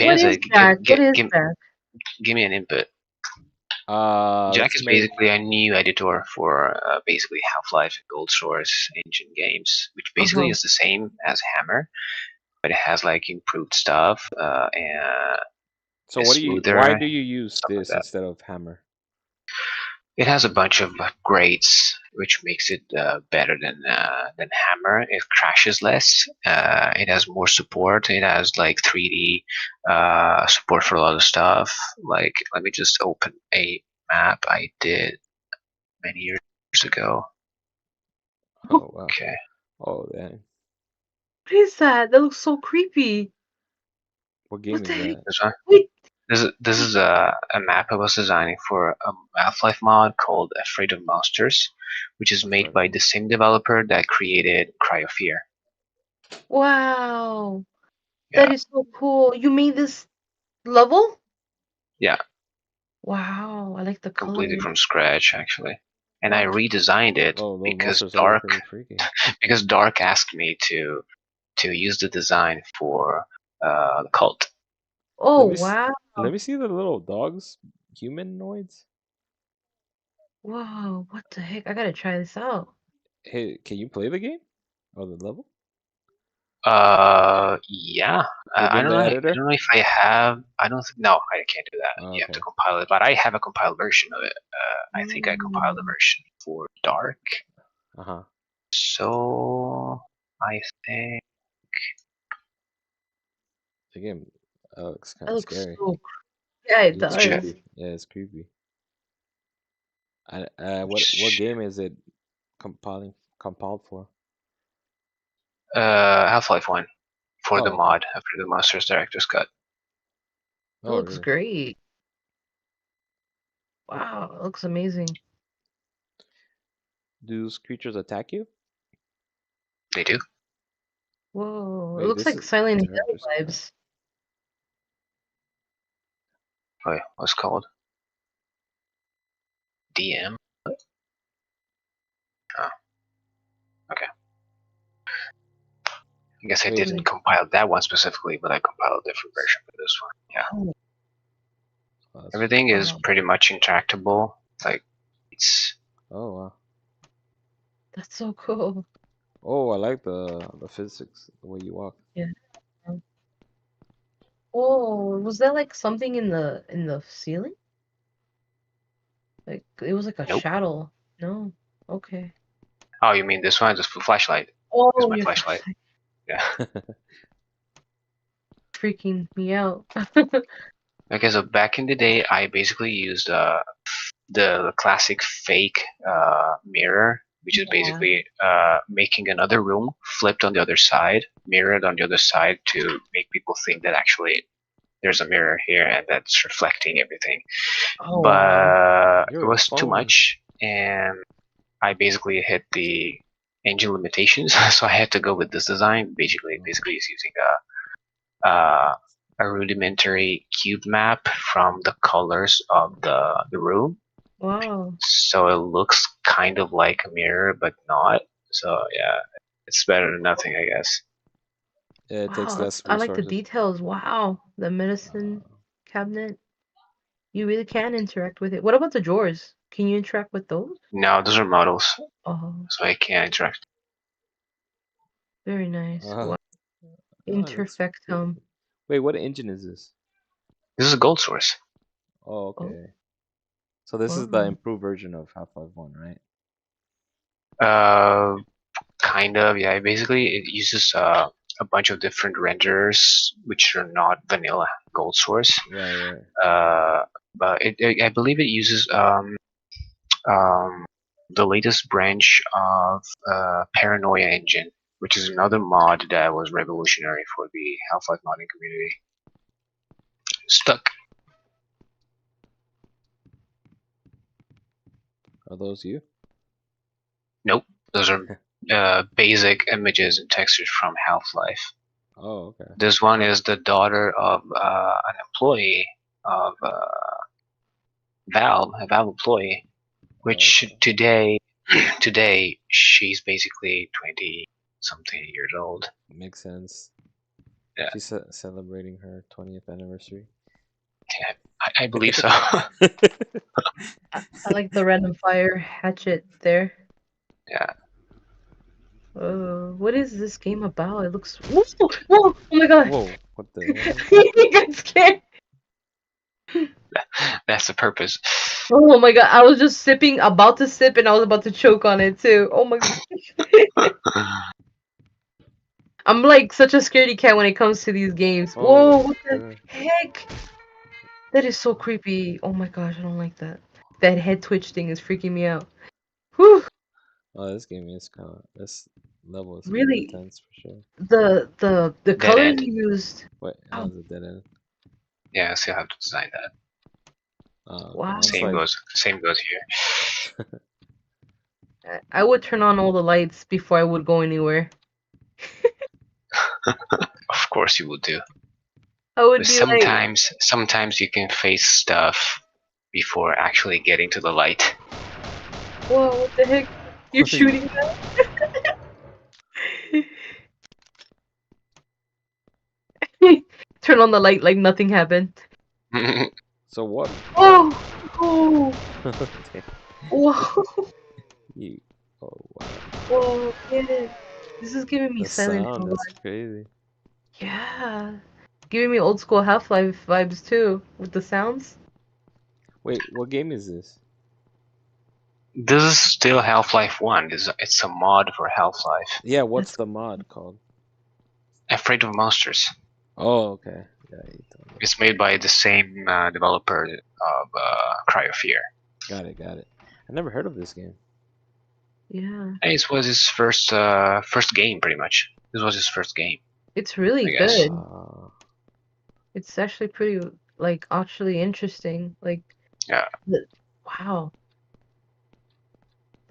what is Jack? What is Jack? give me an input. Jack Let's is make. basically a new editor for basically Half-Life and Gold Source engine games, which basically is the same as Hammer, but it has like improved stuff and So is what do you? smoother, Why do you use stuff like this that. instead of Hammer? It has a bunch of upgrades, which makes it better than Hammer. It crashes less. It has more support. It has like 3D support for a lot of stuff. Like, let me just open a map I did many years ago. Oh wow. Okay. Oh dang. What is that? That looks so creepy. What game What is the heck? that? This one. Wait. This is a map I was designing for a Half-Life mod called Afraid of Monsters, which is made by the same developer that created Cryofear. Wow. Yeah. That is so cool. You made this level? Yeah. Wow, I like the Completely color. from scratch, actually. And I Wow. redesigned it Oh, those because monsters are pretty freaky. Dark asked me to use the design for the cult. Oh, Let me wow. let me see the little dogs, humanoids. Wow, what the heck? I gotta try this out. Hey, can you play the game or the level Yeah. I within don't the know. I editor? don't know if I have. I don't. No, I can't do that. Oh, You have to okay. compile it, but I have a compiled version of it. I think I compiled the Mm. version for Dark. Uh-huh. So I think. The game looks kind That of looks scary. so yeah, it It looks does. creepy. Yeah, it's creepy. What game is it compiled for? Half-Life 1 for the Oh, okay. mod after the Monsters Director's Cut. It Oh, looks really? great. Wow, it looks amazing. Do those creatures attack you? They do. Whoa, it Wait, looks this like is Silent Hill director's cut. vibes. Wait, what's it called? DM? Oh, okay. I guess I Wait, didn't compile that one specifically, but I compiled a different version for this one. Yeah. Oh, oh, Everything is wow. pretty much interactable. Like, it's. oh wow. That's so cool. Oh, I like the physics, the way you walk. Yeah. Oh, was that like something in the ceiling? Like it was like a Nope. shadow. No. Okay. Oh, you mean this one? Just for flashlight. Oh, Is my your flashlight. flashlight Yeah. freaking me out. Okay, so back in the day, I basically used the classic fake mirror, which is Yeah. basically making another room flipped on the other side, mirrored on the other side to make people think that actually there's a mirror here and that's reflecting everything. Oh, But wow. it was too much, and I basically hit the engine limitations, so I had to go with this design. Basically, is using a rudimentary cube map from the colors of the room. Wow. So it looks kind of like a mirror, but not. So yeah, it's better than nothing, I guess. Yeah, it takes Wow, less I like the resources. details. Wow. The medicine cabinet. You really can interact with it. What about the drawers? Can you interact with those? No, those are models, Oh, so I can't interact. very nice. Uh, Wow. that's pretty Interfectum. cool. Wait, what engine is this? This is a Gold Source. Oh, Oh, okay. So this is the wow. improved version of Half-Life 1, right? Uh, kind of, yeah. Basically, it uses a bunch of different renderers, which are not vanilla Gold Source. Right. But I believe it uses the latest branch of Paranoia Engine, which is another mod that was revolutionary for the Half-Life modding community. Stuck. Are those you? Nope, those are basic images and textures from Half-Life. Oh, okay. This one is the daughter of an employee of Valve, a Valve employee, which today she's basically 20 something years old. Makes sense. Yeah. She's celebrating her 20th anniversary. I believe so. I like the random fire hatchet there. Yeah. What is this game about? It looks. Whoa! Whoa! Oh my god! Whoa, what the hell? I got scared. That's the purpose. Oh my god! I was just sipping, about to sip, and I was about to choke on it too. Oh my god! I'm like such a scaredy cat when it comes to these games. Whoa! Oh, What the sure. heck? That is so creepy. Oh my gosh! I don't like that. That head twitch thing is freaking me out. Whew! Oh, this game is this level is kind of Really, intense for sure. the Dead colors end. you used. Wait, Wow. how's it dead end? Yeah, so you have to design that. Okay. Wow. I was Same like, goes here. I would turn on all the lights before I would go anywhere. Of course you will do. I would But be like, sometimes you can face stuff before actually getting to the light. whoa, what the heck? You're what are you- shooting that? Turn on the light like nothing happened. So what? Oh, oh, Damn, whoa, you. Oh wow. whoa, get it. This is giving me The Silent sound Hill is vibes. crazy. Yeah. Giving me old school Half-Life vibes too, with the sounds. Wait, what game is this? This is still Half-Life 1. It's a mod for Half-Life. Yeah, what's That's the mod called? Afraid of Monsters. Oh, okay. Yeah, you told me. It's made by the same developer of Cryo-Fear. Got it, got it. I never heard of this game. yeah. And it was his first game, pretty much. This was his first game, It's really I guess. good. It's actually pretty, like, actually interesting. Like, Yeah. wow.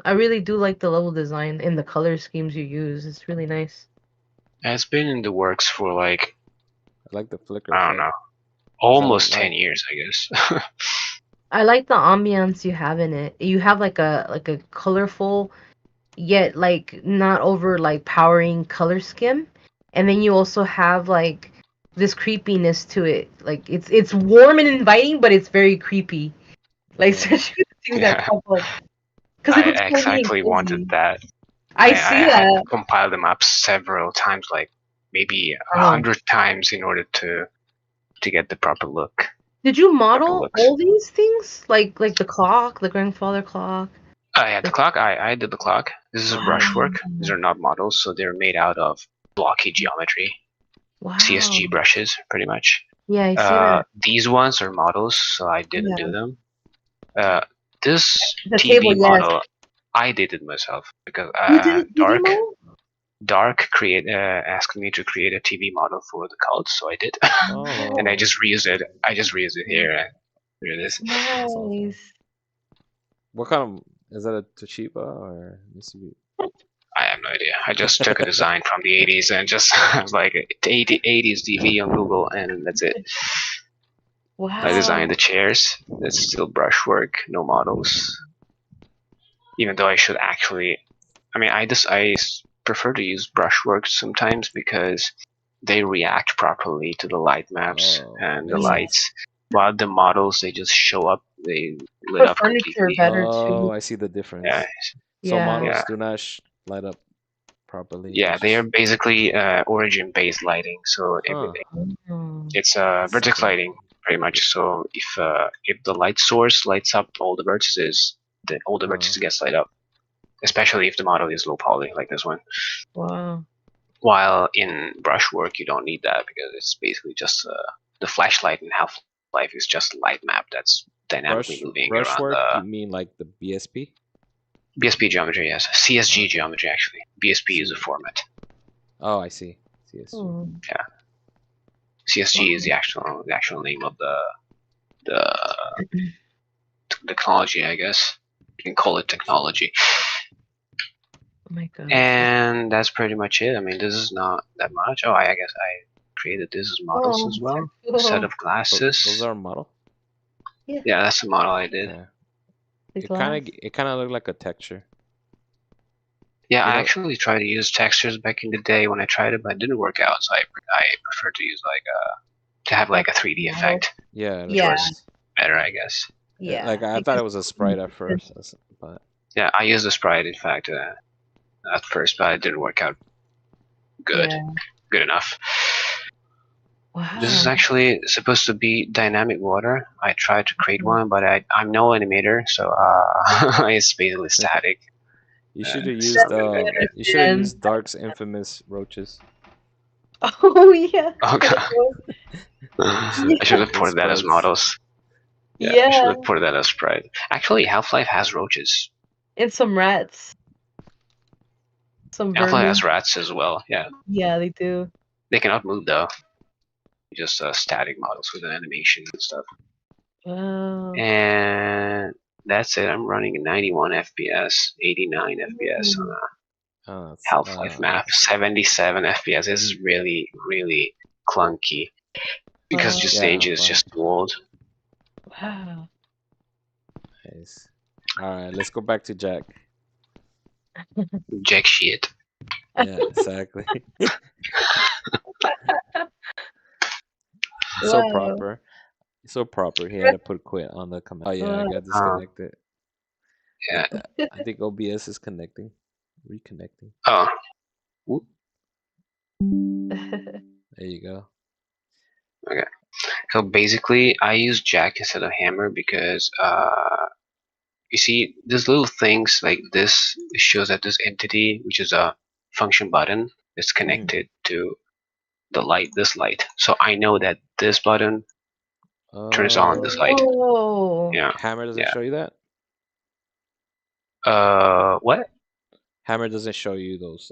I really do like the level design and the color schemes you use. It's really nice. And it's been in the works for like, I like the flicker I don't effect. know, almost light? 10 years, I guess. I like the ambiance you have in it. You have like a colorful yet like not over like powering color scheme. And then you also have like this creepiness to it. Like it's warm and inviting, but it's very creepy. Like Oh, especially the things that Yeah, pop up. Because it I looks homey and exactly wanted cozy. that. I I see had that. compiled them up several times, like maybe Wow. 100 times in order to get the proper look. Did you Proper model looks. all these things? Like the clock, the grandfather clock? Yeah, the clock. I did the clock. This is a Oh, brushwork. Wow. These are not models, so they're made out of blocky geometry, Wow. CSG brushes, pretty much. Yeah, I see that. These ones are models, so I didn't Yeah. do them. This The TV table, yes. model, I did it myself because You did a TV model? Dark asked me to create a TV model for the cult, so I did, oh, and I just reused it. I just reused it here, and here it is. that's awesome. Nice. What kind of is that a Toshiba or Mitsubishi? I have no idea. I just took a design from the 80s and just I was like 80s TV on Google, and that's it. Wow. I designed the chairs. That's still brushwork, no models. Even though I should actually, I mean, I prefer to use brushwork sometimes because they react properly to the light maps Oh, and the makes Yeah. lights. While the models, they just show up, they lit For up furniture completely. better Oh, too. I see the difference. Yeah, So Yeah. models Yeah. do not light up properly. yeah, It's they are just- basically origin-based lighting, so Huh. Oh. it's That's vertex cool. lighting pretty much. So if the light source lights up all the vertices, then all the vertices gets light up. Especially if the model is low poly like this one. Wow. While in brushwork, you don't need that because it's basically just the flashlight in Half-Life is just a light map that's dynamically moving around brushwork, the you mean like the BSP? BSP geometry. Yes, CSG geometry actually. BSP is a format. Oh, I see. CSG. Oh. CSG is the actual name of the technology, I guess. You can call it technology. Oh my god. And that's pretty much it. I mean, this is not that much. Oh, I guess I created this as models Oh, as well. cool. A set of Those glasses. are model. Yeah, that's the model I did. Yeah. The It glass. kind of looked like a texture. Yeah, You I know, actually tried to use textures back in the day when I tried it, but it didn't work out. So I prefer to use like to have like a 3D Model. effect, yeah, which that's Yeah, was nice. better, I guess. Like yeah. I thought Because it was a sprite at first, but Yeah, I used the sprite in fact at first, but it didn't work out yeah. good enough. This is Wow. actually supposed to be dynamic water. I tried to create Mhm. one, but I'm no animator, so it's basically static. you should have It's used not really that good. you should have Understand. used Dark's infamous roaches. Oh yeah. Oh For the god, book. I should have And ported that as sprites. models. Yeah, I should Yeah. have ported that as sprite. Actually, Half-Life has roaches. And some rats. Some Half-Life vermin. has rats as well. Yeah, Yeah, they do. they cannot move though. Just static models with an animation and stuff. Wow. And that's it. I'm running 91 FPS, 89 FPS on Mm. a Oh, it's, Half-Life map, 77 FPS. This is really, really clunky because Wow. just the yeah, engine is but just too old. Wow. nice. All right, let's go back to Jack. Jack shit. Yeah, exactly. So Wow. proper. So proper. He had to put quit on the command. Oh yeah, I Wow. got Um, disconnected. yeah. I think OBS is connecting, reconnecting. Oh, whoop. There you go. Okay. So basically, I use Jack instead of hammer because you see, these little things like this shows that this entity, which is a function button, is Mhm. connected to the light, this light. So I know that this button turns on this light. Oh. Yeah, Hammer doesn't yeah. show you that. What? Hammer doesn't show you those.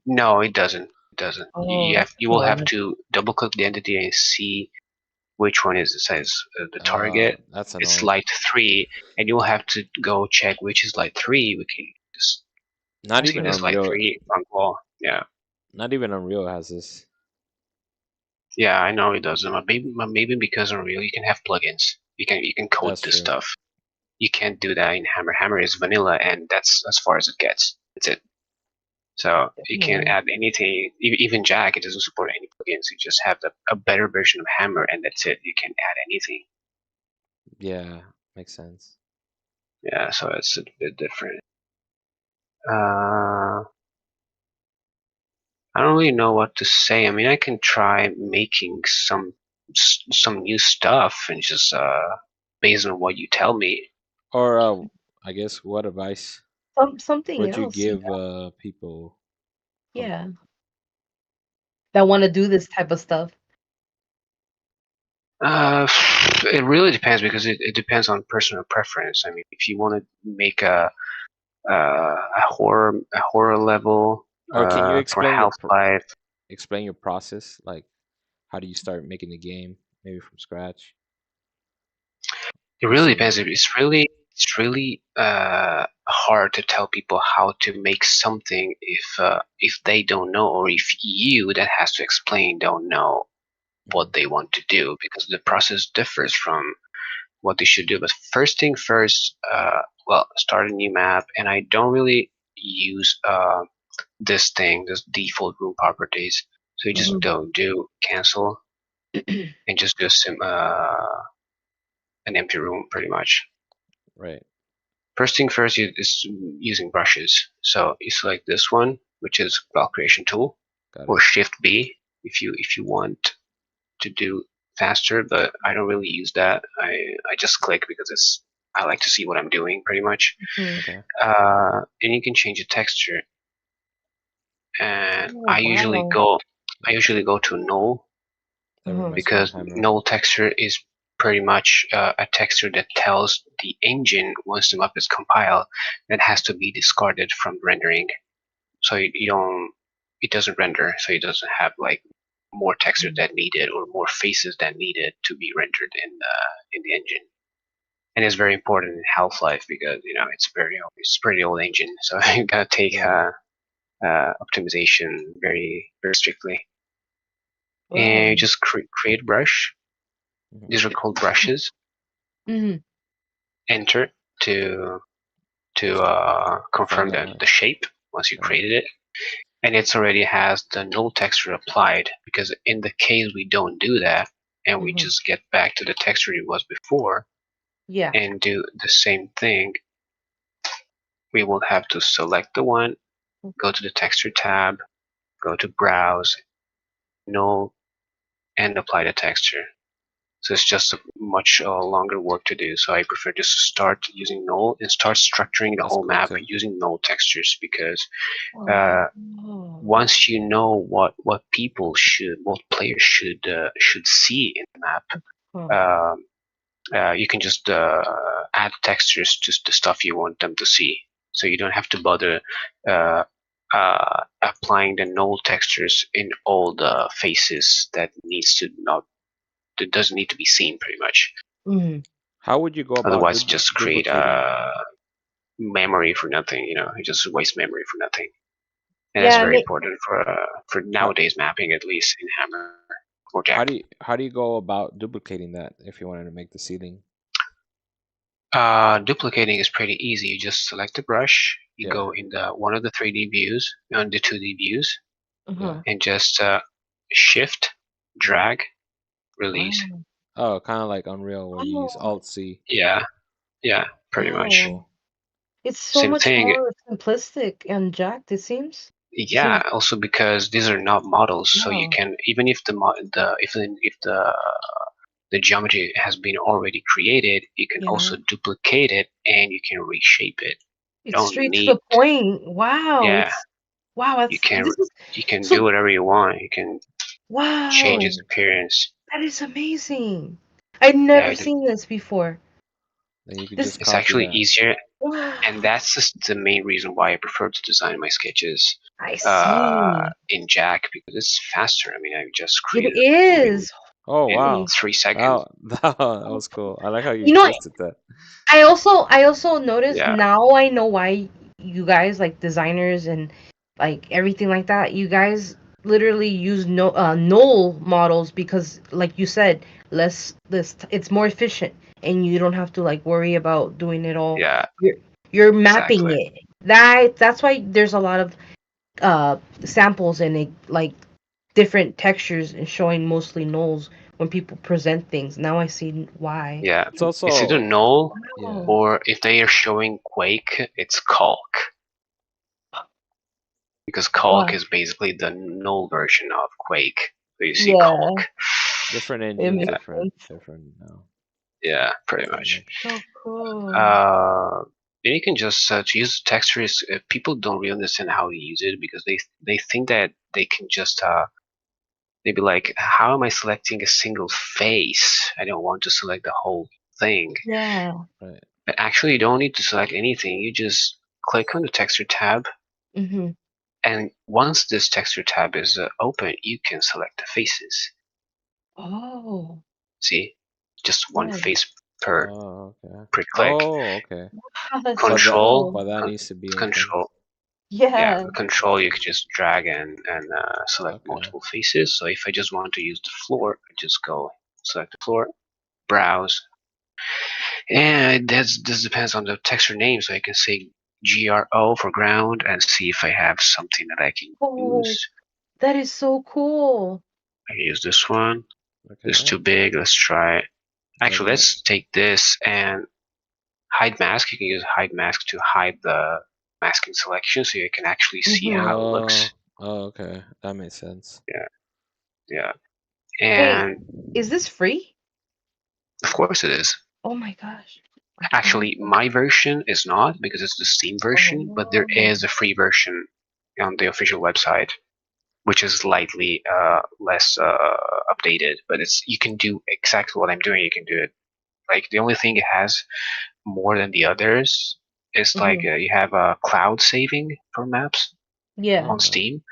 No, it doesn't. It doesn't. Oh, that's You will have annoying. to double click the entity and see which one is it says the target. That's It's annoying. light 3, and you'll have to go check which is light 3. We can just Not see even this light Unreal. 3 on wall. Yeah. Not even Unreal has this. Yeah, I know it doesn't. Maybe because Unreal you can have plugins. You can code That's this true. stuff. You can't do that in Hammer. Hammer is vanilla, and that's as far as it gets. That's it. So you can't Mm. add anything. Even Jack, it doesn't support any plugins. You just have a better version of Hammer, and that's it. You can't add anything. Yeah, makes sense. Yeah, so it's a bit different. I don't really know what to say. I mean, I can try making some new stuff and just based on what you tell me. Or I guess what advice Something would you else. give people from? Yeah. That want to do this type of stuff. Uh, it really depends because it depends on personal preference. I mean, if you want to make a horror level Or can you for explain Half-Life, explain your process? Like, how do you start making the game? Maybe from scratch. it Or really some. depends. It's really hard to tell people how to make something if they don't know, or if you that has to explain don't know what they want to do, because the process differs from what they should do. But first thing first, well, start a new map, and I don't really use this default room properties. So you just Mhm. don't do cancel and just do an empty room pretty much. Right. First thing first is using brushes. So you select this one, which is Cloud Creation Tool, Got or it. Shift B if you want to do faster. But I don't really use that. I just click because I like to see what I'm doing pretty much. Mhm. Okay. And you can change the texture. And Oh, wow. I usually go to null That Uh-huh. reminds me of because Hammer. null texture is pretty much a texture that tells the engine once the map is compiled that has to be discarded from rendering. So you don't, it doesn't render, so it doesn't have like more textures that needed or more faces that needed to be rendered in the engine. And it's very important in Half-Life because it's pretty old engine, so you gotta take Yeah. optimization very strictly. And Wow. you just create brush. Mhm. These are called brushes. Mhm. Enter to confirm the Finalize. shape once you Okay. created it, and it's already has the null texture applied. Because in the case we don't do that, and we just get back to the texture it was before Yeah. and do the same thing, we will have to select the one, go to the texture tab, go to browse, null, and apply the texture. So it's just a much longer work to do. So I prefer just to start using null and start structuring the That's whole cool map too. using null textures, because Oh. once you know what players should see in the map, Huh. you can just add textures to the stuff you want them to see. So you don't have to bother applying the null textures in all the faces that doesn't need to be seen pretty much. Mhm. How would you go about Otherwise, just create duplicating? memory for nothing. You just waste memory for nothing, and that's Yeah, very important for How nowadays mapping, at least in Hammer or Jack. how do you go about duplicating that if you wanted to make the ceiling? Duplicating is pretty easy. You just select the brush, you Yeah. go in the one of the 3D views, on the 2D views, Yeah. and just shift, drag, release. Wow. Oh, kind of like Unreal where you use Oh, Alt C. Yeah, yeah, pretty much. Okay. wow. It's so Same much thing. more simplistic and jacked, it seems. Yeah, Seems also because these are not models, so you wow. can, even if the geometry has been already created, you can Yeah. also duplicate it and you can reshape it. You It's don't straight to need, the point. Wow. yeah, It's wow, you that's can this is you can do so whatever you want. You can change wow. its appearance. That is amazing. I'd Yeah, never seen this before. Then you could This just it's copy actually that. easier, and wow. that's just the main reason why I prefer to design my sketches I see. in Jack, because it's faster. I mean, I just It create a moving is. Oh in Holy. wow. 3 seconds. That was cool. I like how you You know, twisted that. I also noticed Yeah, now I know why you guys like designers and like everything like that. You guys literally use no null models because like you said, less it's more efficient and you don't have to like worry about doing it all. yeah, You're you're mapping exactly. it. That's why there's a lot of samples and it like different textures and showing mostly nulls when people present things. Now I see why. Yeah, It's it's either also null, yeah. Oh. or if they are showing Quake, it's Calc, because Calc Wow. is basically the null version of Quake. So you see Yeah, Calc. Different it engines, makes Yeah, sense. different no. yeah, pretty much. Pretty So cool. Uh, and you can just to use textures. People don't really understand how to use it, because they think that they can just they be like, how am I selecting a single face? I don't want to select the whole thing. Yeah. right. But actually, you don't need to select anything. You just click on the texture tab, Mhm. and once this texture tab is open, you can select the faces. Oh. See, just one Yeah. face per Oh, okay. per click. Oh, okay. Wow, that's so But that Control, cool. but that con- needs to be open. control. Yeah, Yeah. the control you can just drag and select Okay. multiple faces. So if I just want to use the floor, I just go select the floor, browse, and this depends on the texture name. So I can say GRO for ground and see if I have something that I can Oh, use. that is so cool. I use this one. It's Okay. too big. Let's try. Like Actually, that. let's take this and hide mask. You can use hide mask to hide the masking selection, so you can actually see Mhm. how it looks. Oh, okay. That makes sense. Yeah, yeah. Wait, And is this free? of course it is. Oh my gosh. I'm trying Actually, to. my version is not, because it's the Steam version, but there Oh. is a free version on the official website, which is slightly less updated. But it's you can do exactly what I'm doing. You can do it. Like the only thing it has more than the others is like Mhm. you have a cloud saving for maps Yeah. on Okay. Steam,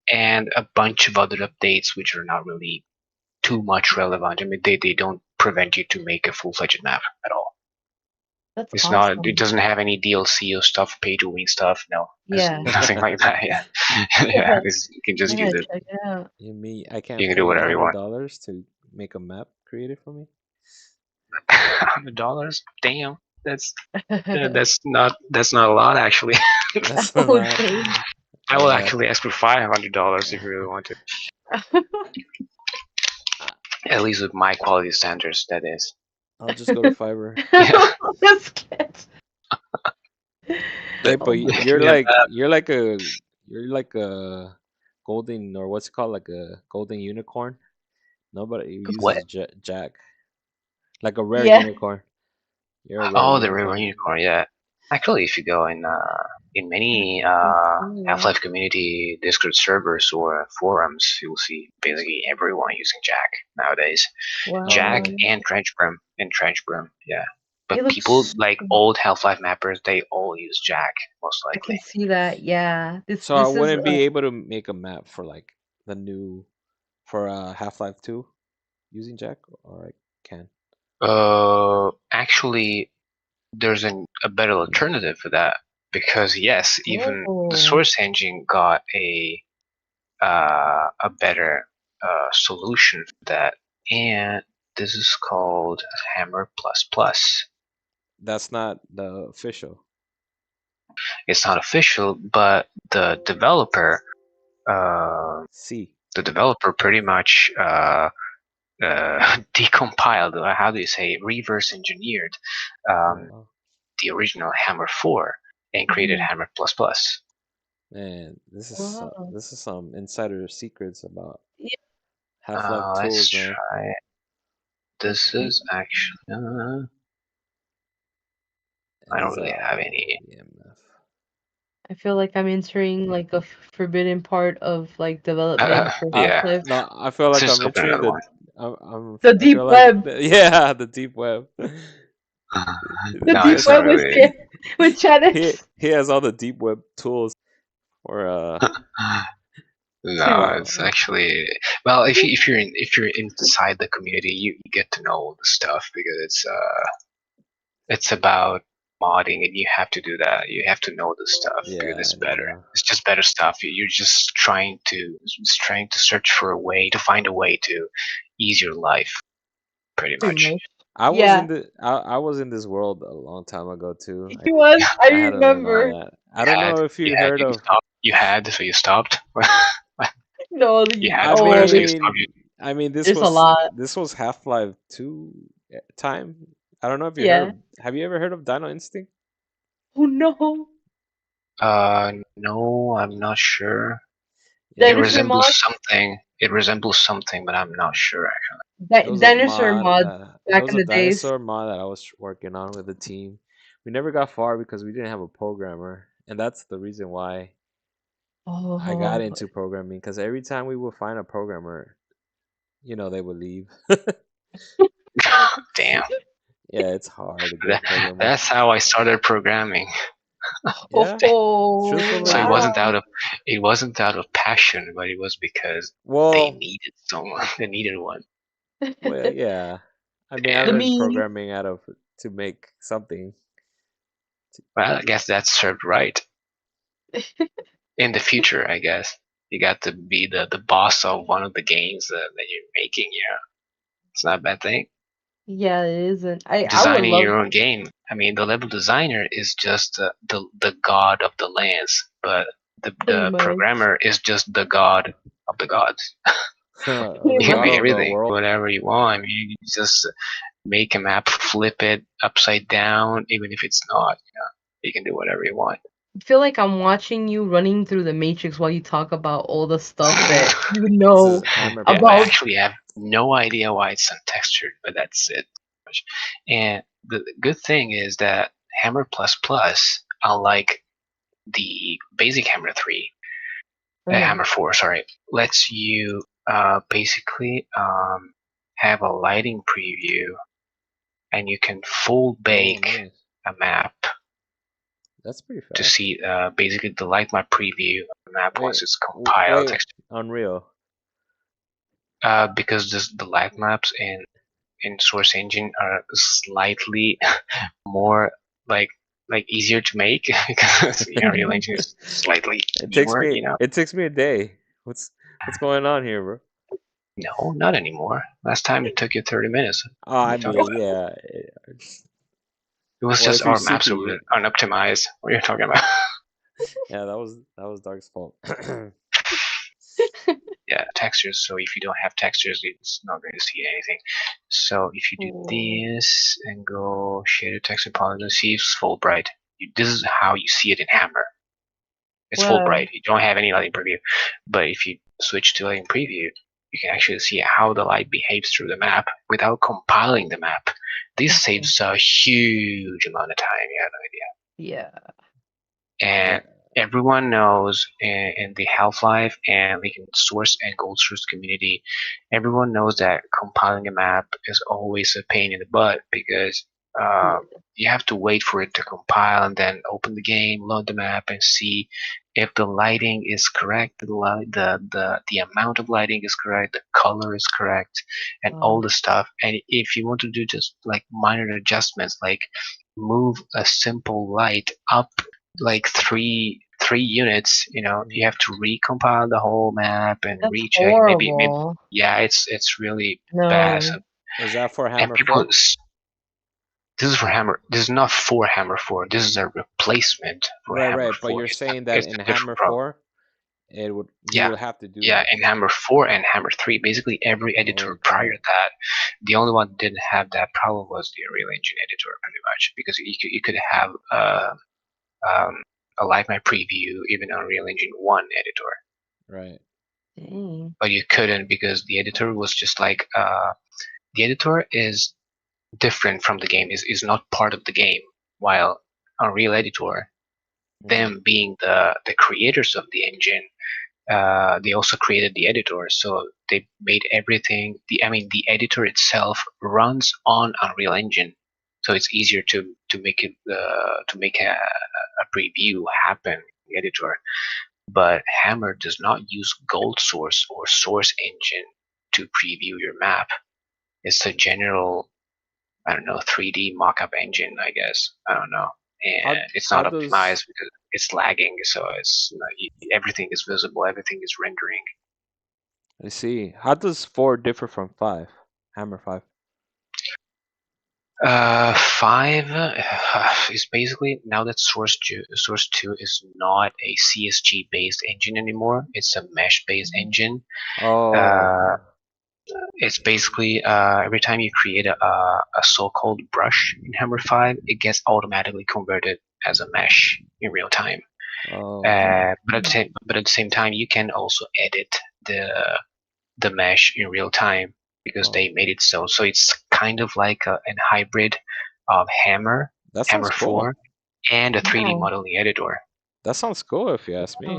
and a bunch of other updates which are not really too much relevant. I mean, they don't prevent you to make a full-fledged map at all. That's It's not. It awesome. doesn't have any DLC or stuff, pay to win stuff. No, there's Yeah. nothing like that. Yeah, yeah. You can I just use gotta it. check it out. You mean I can't You can do pay a whatever you hundred want. dollars to make a map created for me? $100? Damn, that's not a lot actually. That's Oh, not dang. I will bad. actually ask for $500 if you really want to. At least with my quality standards, that is. I'll just go to Fiverr. Yeah. That's good. Hey, Oh but my Give me a you're like a golden, or what's it called, like a golden unicorn. Nobody what? uses Jack, like a rare yeah. unicorn. You're a rare Oh, the River unicorn. Unicorn, yeah. Actually, if you go in many Oh, Half-Life community Discord servers or forums, you'll see basically everyone using Jack nowadays. Oh, Jack wow. and Trench Brim, yeah. It But people looks. like old Half-Life mappers, they all use Jack most I can likely. see that. Yeah. This so I this is wouldn't be able to make a map for like the new for Half-Life 2 using Jack, or I can. Actually, there's a better alternative for that because yes, even the oh. Source engine got a better solution for that, and this is called Hammer Plus Plus. That's not the official. It's not official, but uh, C. the developer pretty much decompiled, or how do you say, reverse engineered Oh um, wow. the original Hammer 4 and created Mhm. Hammer Plus Plus. Man, Wow. this is some insider secrets about Yeah. Half-Life Let's tools, man. try. Let's This see. is actually. I And don't these really have any. EMF. I feel like I'm entering like a forbidden part of like development for Yeah, Half-Life. No, I feel let's like just I'm open entering another the. one. The I deep feel like web. yeah, the deep web. The No, deep it's not web with really. Jan- with he Janice. he has all the deep web tools for No, uh it's actually well. If you're inside the community, you get to know all the stuff because it's about modding, and you have to do that. You have to know the stuff because yeah, it's I better. know. It's just better stuff. You're just trying to search for a way to find a way to ease your life, pretty Pretty much. much. Yeah. I was in this world a long time ago too. He was. I I had to learn all remember. that. I don't know if you heard You of. stopped. You had, so you stopped. No, You the, had I water, so you oh, stopped. mean, there's a lot. this was Half-Life 2 time. I don't know if you heard Yeah. of. Have you ever heard of Dino Instinct? Oh no. No, I'm not sure. Yeah, It there was Dinosaur a mod. resembles something. It resembles something, but I'm not sure. there was a Dinosaur mod mod that there back was in a the days. dinosaur mod that I was working on with the team. We never got far because we didn't have a programmer, and that's the reason why I got Oh. into programming. Because every time we would find a programmer, they would leave. Damn. Yeah, it's hard to get That, programmers. that's how I started programming. Yeah, Oh truthfully, So yeah. wow. it wasn't out of passion, but it was because they Well, needed someone. They needed one. well, yeah. I mean, I Yeah. The learned me. programming out of to make something. Well, I guess that's served right. In the future, I guess you got to be the boss of one of the games that you're making. Yeah, it's not a bad thing. Yeah, it isn't. I would Designing love your own game. I mean, the level designer is just the god of the lands, but pretty the much. programmer is just the god of the gods. The Pretty You can much. god make of the everything, world. whatever you want. I mean, you just make a map, flip it upside down, even if it's not. You can do whatever you want. I feel like I'm watching you running through the Matrix while you talk about all the stuff that you This is know Hammer Yeah, I about. Plus. actually have no idea why it's untextured, but that's it. And the good thing is that Hammer Plus Plus, unlike the basic Hammer 3, Uh, Hammer 4, sorry, lets you basically have a lighting preview, and you can full Oh, bake nice. a map That's pretty to fast. see basically the light map preview of the map once Wait, it's compiled. wait, Unreal. Because the light maps in Source Engine are slightly more like easier to make because the Unreal Engine is slightly newer. It takes me a day. What's going on here, bro? No, not anymore. Last time it took you 30 minutes. Oh, What are I you talking mean, about? yeah. It was Well, just if your our maps CPU, were unoptimized. What are you talking about? Yeah, that was Dark's fault. Yeah, textures. So if you don't have textures, it's not going to see anything. So if you do Oh, this and go shader texture polygon, see it's full bright. This is how you see it in Hammer. It's full wow. bright. You don't have any light in preview. But if you switch to light in preview, you can actually see how the light behaves through the map without compiling the map. This Okay. saves a huge amount of time. You have no idea. Yeah. And Yeah. everyone knows in the Half-Life and like in Source and Gold Source community, everyone knows that compiling a map is always a pain in the butt because uh, Yeah. you have to wait for it to compile and then open the game, load the map, and see if the lighting is correct, the amount of lighting is correct, the color is correct, and all Wow. the stuff. And if you want to do just like minor adjustments, like move a simple light up like three units, you have to recompile the whole map and That's recheck. Maybe horrible. yeah, it's really bad. No. Is that for And Hammer people, 4? this is for Hammer. This is not for Hammer 4. This is a replacement for Right, Hammer right. But 4. you're saying that It's in a different Hammer problem. 4, it would you Yeah, would have to do yeah. that. In Hammer 4 and Hammer 3, basically every editor prior Okay. to that, the only one that didn't have that problem was the Unreal Engine editor, pretty much, because you could have um, a Live My Preview, even Unreal Engine 1 editor. Right. Dang. But you couldn't because the editor was just like the editor is different from the game, is not part of the game, while Unreal Editor, Mm. them being the creators of the engine, they also created the editor, so they made everything. The editor itself runs on Unreal Engine, so it's easier to make it to make a preview happen. The editor, but Hammer does not use Gold Source or Source Engine to preview your map. It's a general, I don't know, 3D mockup engine, I guess. I don't know. How And it's how not does optimized because it's lagging, so everything is visible, everything is rendering. I see. How does 4 differ from 5? Hammer 5. 5 is basically, now that Source 2 is not a CSG based engine anymore. It's a mesh based engine. Uh, Oh. It's basically every time you create a so-called brush in Hammer 5, it gets automatically converted as a mesh in real time. Oh. But at the same time, you can also edit the mesh in real time because Oh. they made it so. So it's kind of like a hybrid of That sounds Hammer cool. 4, and a 3D Wow. modeling editor. That sounds cool if you ask me.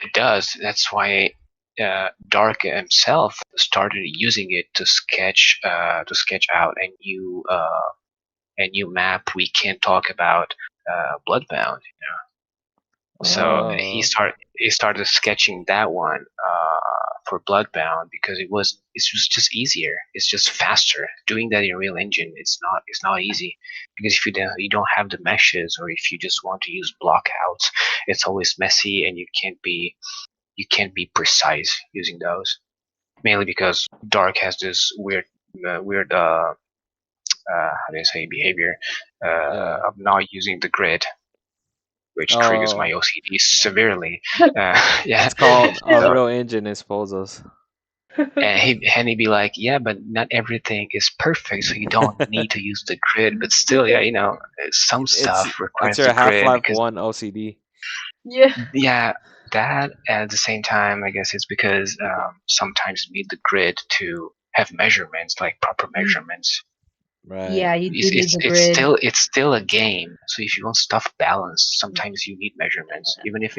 It does. That's why Dark himself started using it to sketch out a new map. We can't talk about Bloodbound. So Oh. Oh. he started sketching that one for Bloodbound because it was just easier. It's just faster. Doing that in Real Engine, it's not easy because if you don't have the meshes, or if you just want to use blockouts, it's always messy and you can't be precise using those. Mainly because Dark has this weird how do you say, behavior Yeah. of not using the grid, which triggers my Oh. OCD severely. Yeah. It's called So Unreal Engine exposes. and he'd be like, yeah, but not everything is perfect, so you don't need to use the grid. But still, yeah, some It's stuff it's requires your the grid Half-Life because 1 OCD. Yeah. yeah, that at the same time, I guess it's because sometimes you need the grid to have measurements, like proper measurements. Right. Yeah, you do It's, need it's the it's grid. still it's still a game. So if you want stuff balanced, sometimes you need measurements. Even if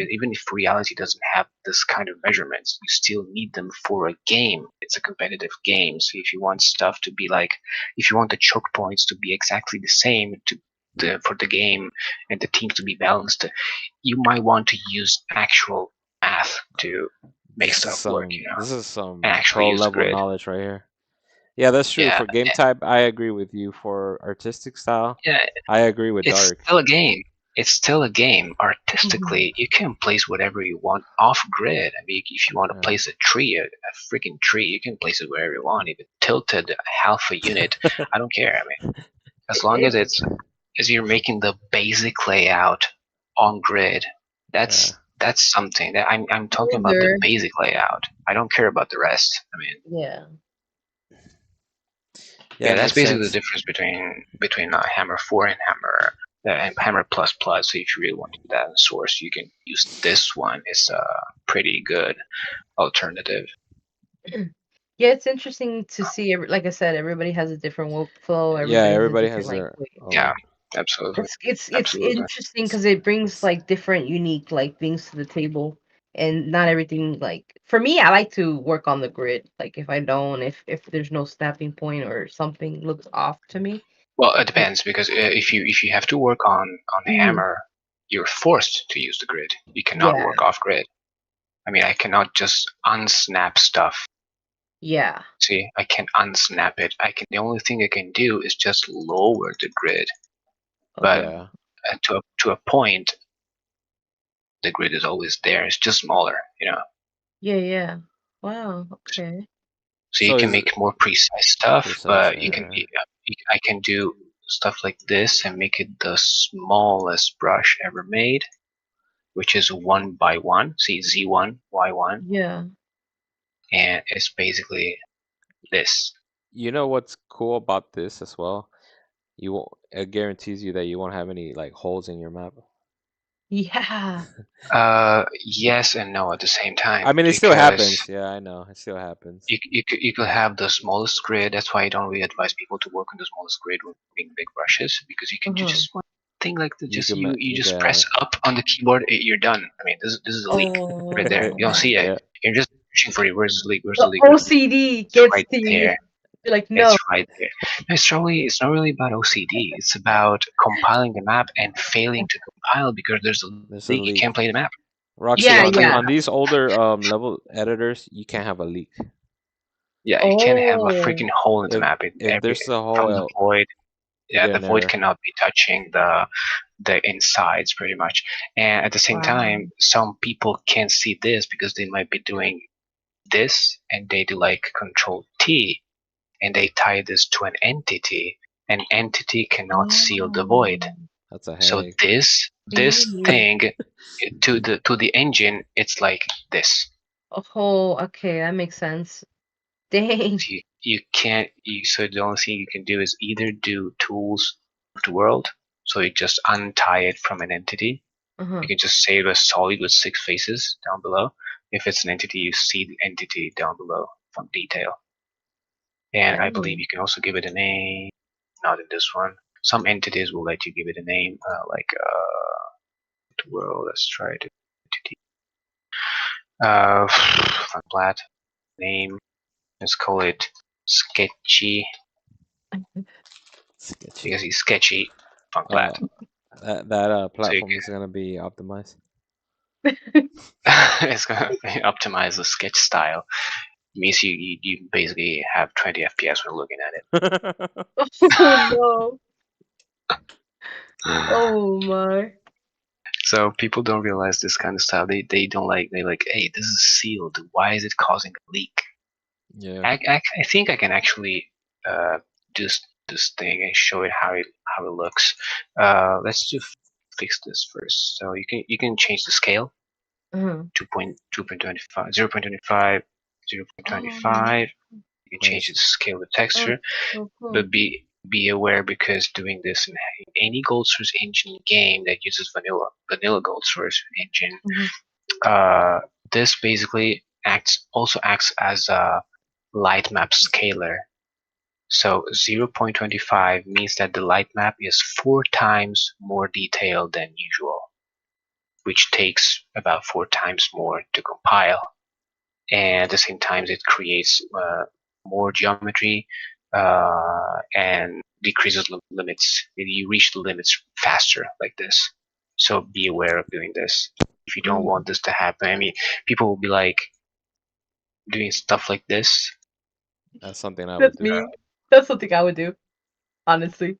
reality doesn't have this kind of measurements, you still need them for a game. It's a competitive game. So if you want stuff to be like, if you want the choke points to be exactly the same for the game and the teams to be balanced, you might want to use actual math to make This is stuff work. some this is some And actually pro use the level grid. knowledge right here. Yeah, that's true. Yeah, For game type, I agree with you. For artistic style, yeah. I agree with It's Dark. still a game. It's still a game. Mhm. Artistically, you can place whatever you want off grid. I mean, if you want to Yeah. place a tree, a freaking tree, you can place it wherever you want. Even tilted half a unit, I don't care. I mean, as long as you're making the basic layout on grid, Yeah. That's something that I'm talking about the Older. basic layout. I don't care about the rest. I mean, Yeah. Yeah, yeah, it that's makes basically the sense. difference between Hammer 4 and Hammer Plus Plus. So if you really want to do that in Source, you can use this one. It's a pretty good alternative. Yeah, it's interesting to see. Like I said, everybody has a different workflow. Yeah, Everybody has a everybody different has like their way. Yeah, own. absolutely, It's absolutely. interesting because it brings like different, unique like things to the table, and not everything like for me. I like to work on the grid. Like if I don't, if there's no snapping point or something looks off to me. Well, it depends because if you have to work on Mhm. Hammer, you're forced to use the grid. You cannot Yeah, work off grid. I mean, I cannot just unsnap stuff. yeah. See, I can unsnap it. The only thing I can do is just lower the grid. But Oh, Yeah. to a point, the grid is always there. It's just smaller. yeah, yeah. Wow. Okay. So you So can is make more precise stuff, precise. but Yeah. I can do stuff like this and make it the smallest brush ever made, which is 1 by 1. See Z1 Y1, Yeah. and it's basically this. You know what's cool about this as well? You won't. It guarantees you that you won't have any like holes in your map. Yeah. Yes and no at the same time I mean, it still because happens. Yeah, I know. It still happens. you could have the smallest grid. That's why I don't really advise people to work on the smallest grid when working big brushes because you can do Uh-huh. just one thing like the, You just can. you You just can. press up on the keyboard. You're done. I mean, this is a leak right there. You don't Oh. see it. Yeah. You're just searching for it. Where's the leak? Where's the The leak? Where's the leak? OCD It's gets right to you. there. You're like, It's no. right there. No, it's not really about OCD. It's about compiling the map and failing to compile because there's a There's a leak. You can't leak. play the map. Roxy, Yeah, Can't on play the the yeah. on map. these older level editors, you can't have a leak. Yeah, you can't have a Oh. freaking hole in the If map. if there's a From hole, the void. you Yeah, get the an void error. cannot be touching the insides pretty much. And at the same Wow. time, some people can't see this because they might be doing this and they do like Control T and they tie this to an entity. An entity cannot seal the Oh. void. That's a So headache. this See. thing to the engine, it's like this. Oh, okay, that makes sense. Dang. So you can't. So the only thing you can do is either do tools of the world. So you just untie it from an entity. You Uh-huh. can just save a solid with 6 faces down below. If it's an entity, you see the entity down below from detail. And I believe Dang. you can also give it a name. Not in this one. Some entities will let you give it a name, like the world. Let's try it. Entity. Flat name. Let's call it sketchy Sketchy. because he's sketchy. Uh, Funklat. that So you platform is gonna be optimized. it's gonna optimize the sketch style. It means you basically have 20 FPS when looking at Oh no. it. Oh my. So people don't realize this kind of style. They don't like. They like, hey, this is sealed. Why is it causing a leak? Yeah. I think I can actually do this thing and show it how it looks. Let's just fix this first. So you can change the scale Uh-huh. 2.25, 0.25, Oh, 0.25. You can change Nice. the scale of the oh, texture, so cool. but be aware because doing this in any gold source engine game that uses vanilla gold source engine, Mhm. uh, this basically acts as a light map scaler. So 0.25 means that the light map is 4 times more detailed than usual, which takes about 4 times more to compile. And at the same time, it creates more geometry and decreases limits. You reach the limits faster like this. So be aware of doing this. If you don't Mm. want this to happen, I mean, people will be like doing stuff like this. That's something I would That's do. me. That's something I would do, honestly.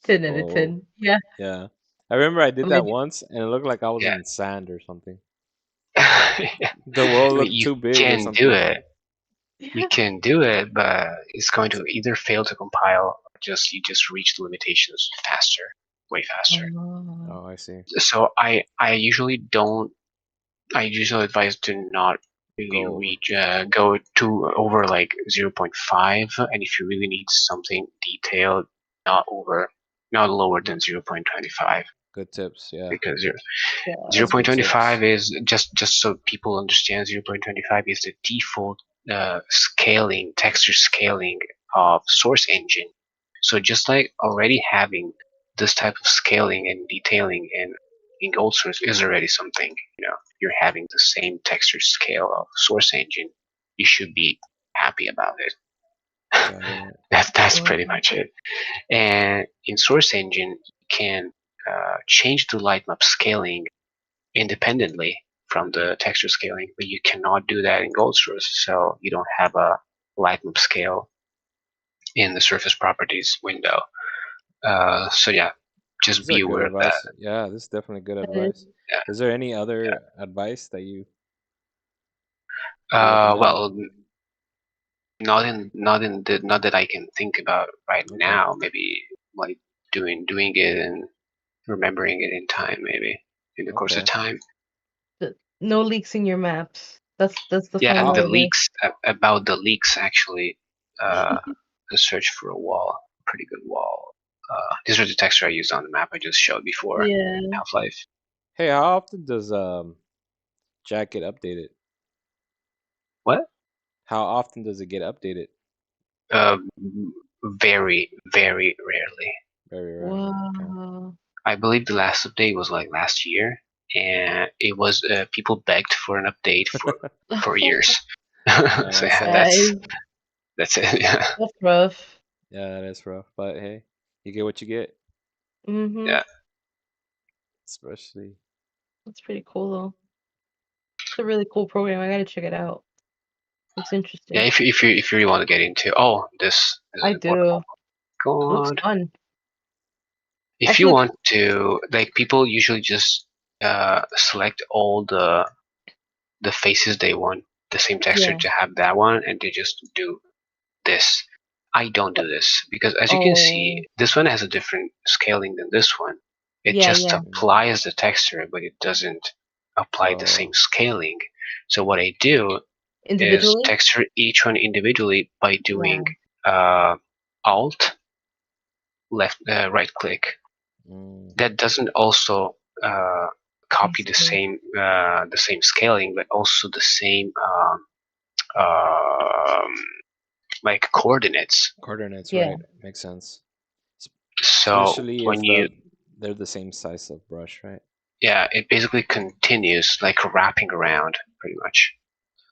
10 out of Oh, 10. Yeah. yeah. I remember I did I'm that like, once, and it looked like I was Yeah. in sand or something. Yeah. The world I mean, looked you too big or can do something. it. You yeah. can do it, but it's going to either fail to compile or just you just reach the limitations faster. way faster. Oh. Oh, I see. So I usually don't. I usually advise to not really Go over. go to over like 0.5, and if you really need something detailed, not lower than 0.25, Good tips. Yeah. because Yeah. That's good tips. 0.25 is just so people understand. 0.25 is the default scaling, texture scaling of Source Engine. So just like already having this type of scaling and detailing in Gold Source is already something. You're having the same texture scale of Source Engine. You should be happy about it. Got it. That's pretty much it. And in Source Engine, you can change the light map scaling independently from the texture scaling, but you cannot do that in Gold Source. So you don't have a light map scale in the surface properties window. So yeah, just These are be good aware of that. advice. Yeah, this is definitely good Uh, advice. Is there any other advice that you recommend? Well, not that I can think about right Okay. now. Maybe like doing it and remembering it in time, maybe in the course of Okay. time. no leaks in your maps. That's the Yeah, fun How the part here. leaks about the leaks actually. The search for a wall, pretty good wall. These are the texture I used on the map I just showed before. Yeah. Half-Life. Hey, how often does Jack get updated? What? How often does it get updated? Uh, very, very rarely. Very rarely. Okay. Wow. I believe the last update was like last year, and it was people begged for an update for years. So That yeah, sucks. that's it. Yeah, That's rough. Yeah, that is rough. But hey, you get what you get. Mm-hmm. yeah, Especially. That's pretty cool though. It's a really cool program. I gotta check it out. Looks yeah. interesting. If you really want to get into, this is I important. do. It looks God, fun. I if you feel like want to, like people usually just select all the faces they want the same texture yeah. to have that one, and they just do this. I don't do this because, as you can see, Oh. this one has a different scaling than this one. It Yeah, just yeah. Mm. applies the texture, but it doesn't apply the same Oh. scaling. So what I do is Individually? texture each one individually by Yeah. doing Alt, right click. Mm. That doesn't also I copy see. the same scaling, but also the same um, like coordinates. Coordinates, Yeah. right? Makes sense. Es- So Especially when if you they're the same size of brush, right? yeah, it basically continues like wrapping around pretty much.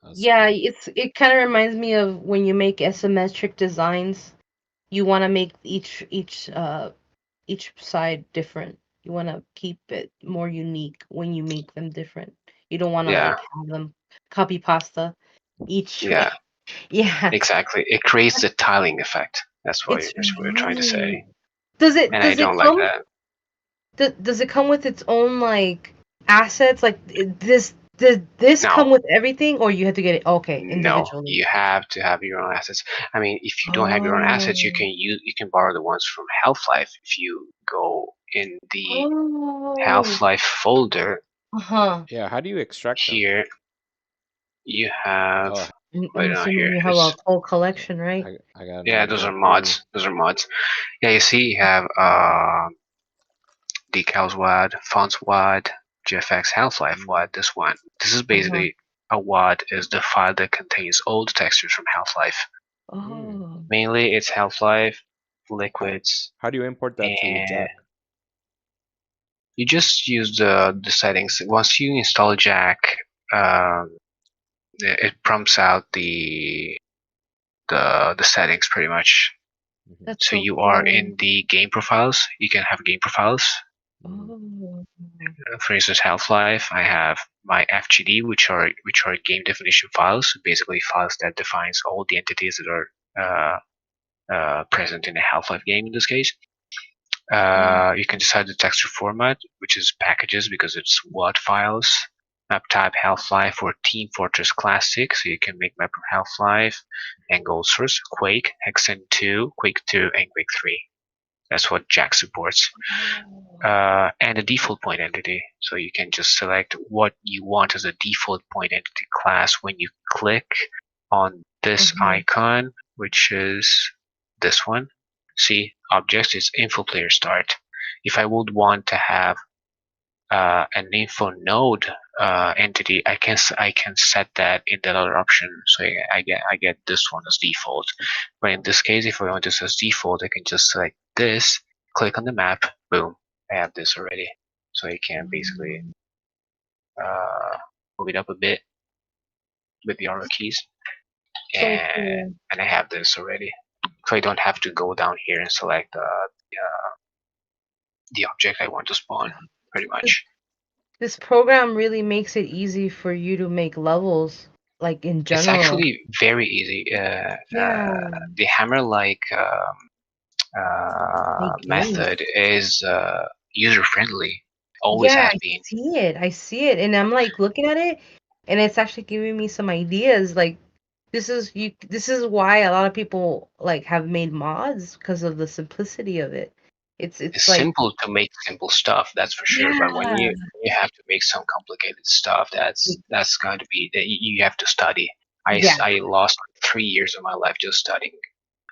That's Yeah, cool. it kind of reminds me of when you make asymmetric designs. You want to make each side different. You want to keep it more unique when you make them different. You don't want to Yeah, like have them copy pasta each way. yeah, Yeah, exactly. It creates the tiling effect. it's That's what we're trying to right. say, Does it and I does it don't like come that. does it come with its own like assets? Like this did this No, come with everything, or you had to get it okay no, individually? you have to have your own assets. I mean, if you don't have your own assets, Oh, you can borrow the ones from Half-Life. If you go in the oh, Half-Life folder uh-huh. Yeah, how do you extract them? here, you have Oh, I'm wait, no, assuming here you it have a is. whole collection, right? I got Yeah, it those are right here. mods. Those are mods. Yeah, you see, you have decals WAD, fonts WAD, GFX Half-Life Mm. WAD. This one. This is Uh-huh. basically a WAD is the file that contains all the textures from Half-Life. Mm. Oh. Mainly, it's Half-Life, liquids, How do you import that to and Jack? you just use the settings. Once you install Jack, it prompts out the settings pretty much. Hmm. That's So so you are cool. in the game profiles. You can have game profiles. Mm. Oh. For instance, Half-Life, I have my FGD, which are game definition files, basically files that defines all the entities that are present in a Half-Life game in this case. Mm. You can decide the texture format, which is packages because it's WAD files. Map type Half-Life or Team Fortress Classic, so you can make map from Half-Life and Gold Source, Quake, Hexen 2, Quake 2, and Quake 3. That's what Jack supports. And a default point entity. So you can just select what you want as a default point entity class when you click on this icon, which is this one. See, objects is info player start. If I would want to have an info node entity, I can set that in that other option. So I get this one as default. But in this case, if I want this as default, I can just select this, click on the map, boom, I have this already. So I can basically move it up a bit with the arrow keys, So and cool. I have this already. So I don't have to go down here and select the object I want to spawn, pretty much. This program really makes it easy for you to make levels, like in It's general. actually very easy. Yeah, The hammer-like make games. method is user-friendly. Always Yeah, has I been. see it. I see it, and I'm like looking at it, and it's actually giving me some ideas. Like this is you. This is why a lot of people like have made mods because of the simplicity of it. It's It's like simple to make simple stuff, that's for sure. But when yeah, you have to make some complicated stuff, that's going to be that you have to study. yeah. I lost 3 years of my life just studying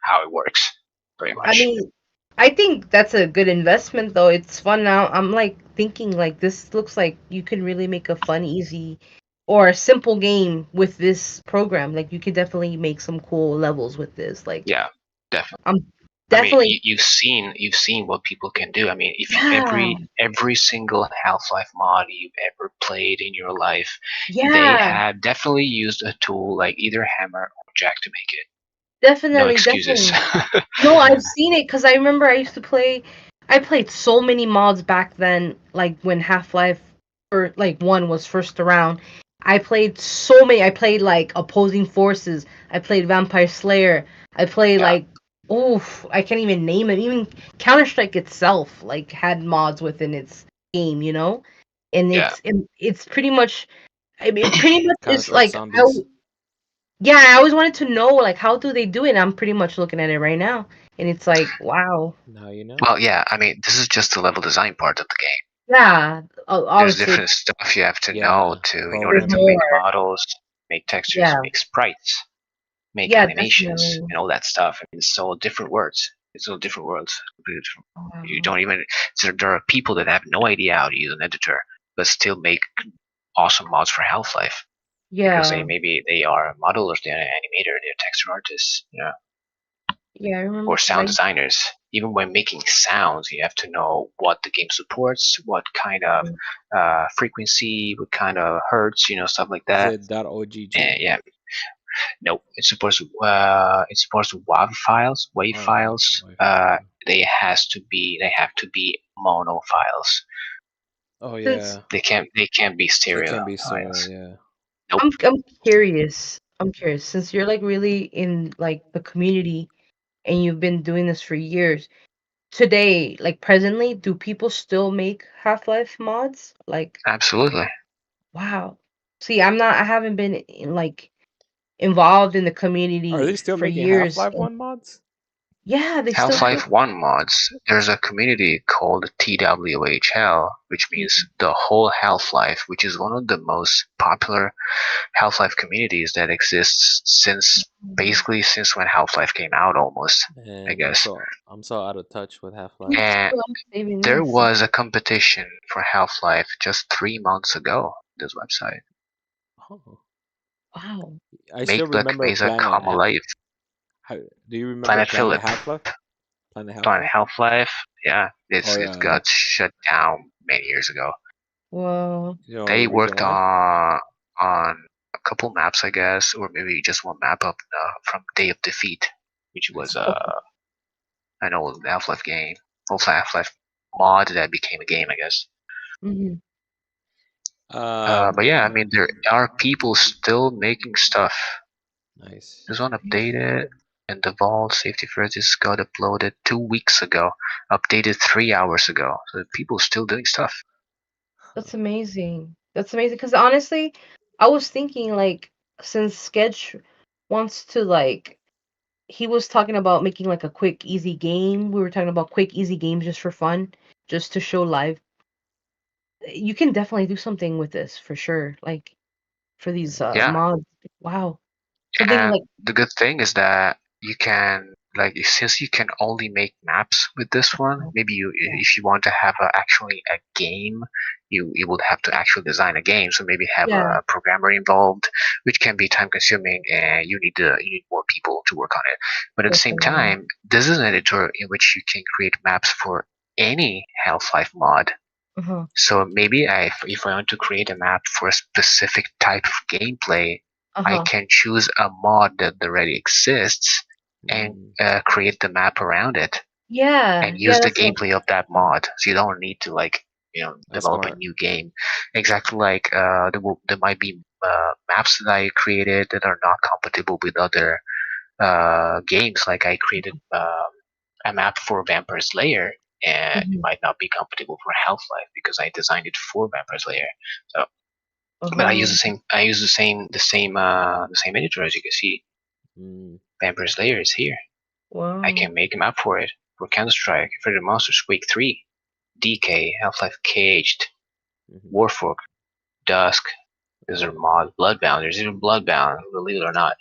how it works, pretty I much. mean, I think that's a good investment though. It's fun now. I'm like thinking like this looks like you can really make a fun, easy or a simple game with this program. Like you could definitely make some cool levels with this. Like Yeah, definitely. I'm I mean, definitely you've seen what people can do. I mean, if you, yeah. every single Half-Life mod you've ever played in your life, they Yeah. have definitely used a tool like either Hammer or Jack to make it. No Definitely, excuses. definitely. No, I've seen it because I remember I used to play. I played so many mods back then, like when Half-Life or like one was first around. I played so many. I played like Opposing Forces. I played Vampire Slayer. I played Yeah, like oof, I can't even name it. Even Counter-Strike itself like had mods within its game, you know, and yeah. it's pretty much. I mean, it pretty much Counter is Strike like Zombies. yeah, I always wanted to know like how do they do it? I'm pretty much looking at it right now, and it's like wow. Now you know. Well, yeah. I mean, this is just the level design part of the game. Yeah, There's obviously different stuff you have to know Yeah, to in order there's to programming. make more. models, make textures, Yeah, make sprites, make yeah, animations, definitely. and all that stuff. I mean, it's all different words. It's all different worlds. Completely different. You Wow. don't even. There are people that have no idea how to use an editor, but still make awesome mods for Half-Life because Yeah, maybe they are modelers, they're an animator, they're texture artists, yeah, I remember or because sound designers. Even when making sounds, you have to know what the game supports, what kind of frequency, what kind of hertz, stuff like Is that. it .ogg? And yeah, no, it supports wave Oh, files. Wi-Fi. They have to be mono files. Oh since yeah, They can't be they stereo can be stereo. files. Yeah. Nope. I'm curious. I'm curious since you're like really in like the community and you've been doing this for years. Today, like presently, do people still make Half-Life mods? Like, Absolutely. wow. See, I haven't been like involved in the Are they community still for making years. Half-Life One mods? Yeah, they still do. Half-Life 1 mods, there's a community called TWHL, which means the whole Half-Life, which is one of the most popular Half-Life communities that exists since Mhm. basically since when Half-Life came out almost, I And guess. I'm so out of touch with Half-Life. Me And too. I'm saving there this. was a competition for Half-Life just 3 months ago, this website. Oh, Wow. I still Make the remember Mesa come alive. How, do you remember Planet Planet Phillip. Half-Life? Planet On Half-Life? Half-Life, yeah, Oh it yeah. got shut down many years ago. Well, You know the They reason worked why? on a couple maps, I guess, or maybe just one map up from Day of Defeat, which I was see. an old Half-Life game, old Half-Life mod that became a game, I guess. mhm. But yeah, I Um, mean, there are people still making stuff. nice. This one updated, and the vault safety first just got uploaded 2 weeks ago, updated 3 hours ago. So people still doing stuff. That's amazing. That's amazing. Because honestly, I was thinking like since Sketch wants to like he was talking about making like a quick, easy game. We were talking about quick, easy games just for fun, just to show live. You can definitely do something with this for sure. Like for these Yeah, mods. Wow. Something and like the good thing is that you can like since you can only make maps with this one, maybe you yeah. if you want to have actually a game, you would have to actually design a game. So maybe have Yeah, a programmer involved, which can be time consuming, and you need more people to work on it. But at the same definitely. time, this is an editor in which you can create maps for any Half-Life mod. Uh-huh. So maybe if I want to create a map for a specific type of gameplay, I Uh-huh. can choose a mod that already exists and Mm, create the map around it Yeah, and yeah, use the that's a gameplay of that mod. So you don't need to like that's develop a smart. new game. Exactly like there might be maps that I created that are not compatible with other games. Like I created a map for Vampire Slayer, and it mhm. might not be compatible for Half-Life because I designed it for Vampire Slayer. So, but I use Uh-huh. the same. I use the same editor as you can see. Mm, Vampire Slayer is here. I Wow. can make a map for it for Counter Strike, for the Monsters, Quake 3, DK, Half-Life Caged, mhm. Warfork, Dusk. These are Right. mod Bloodbound. There's even Bloodbound, believe it or not.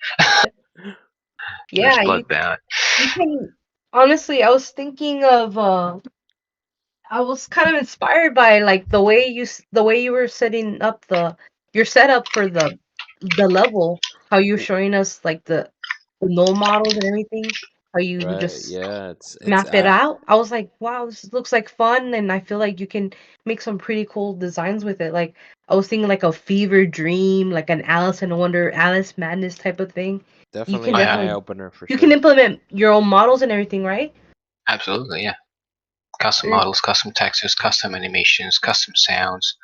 There's Yeah, Bloodbound. you can honestly, I was thinking of I was kind of inspired by like the way you were setting up your setup for the level, how you're showing us like the null models and everything, how you Right. just Yeah. It's map it out. I was like, wow, this looks like fun, and I feel like you can make some pretty cool designs with it. Like I was thinking like a fever dream, like an Alice in Wonder, Alice Madness type of thing. You definitely can Oh an yeah, eye definitely opener for you can sure. implement your own models and everything, right? absolutely, yeah. Custom Er, models, custom textures, custom animations, custom sounds,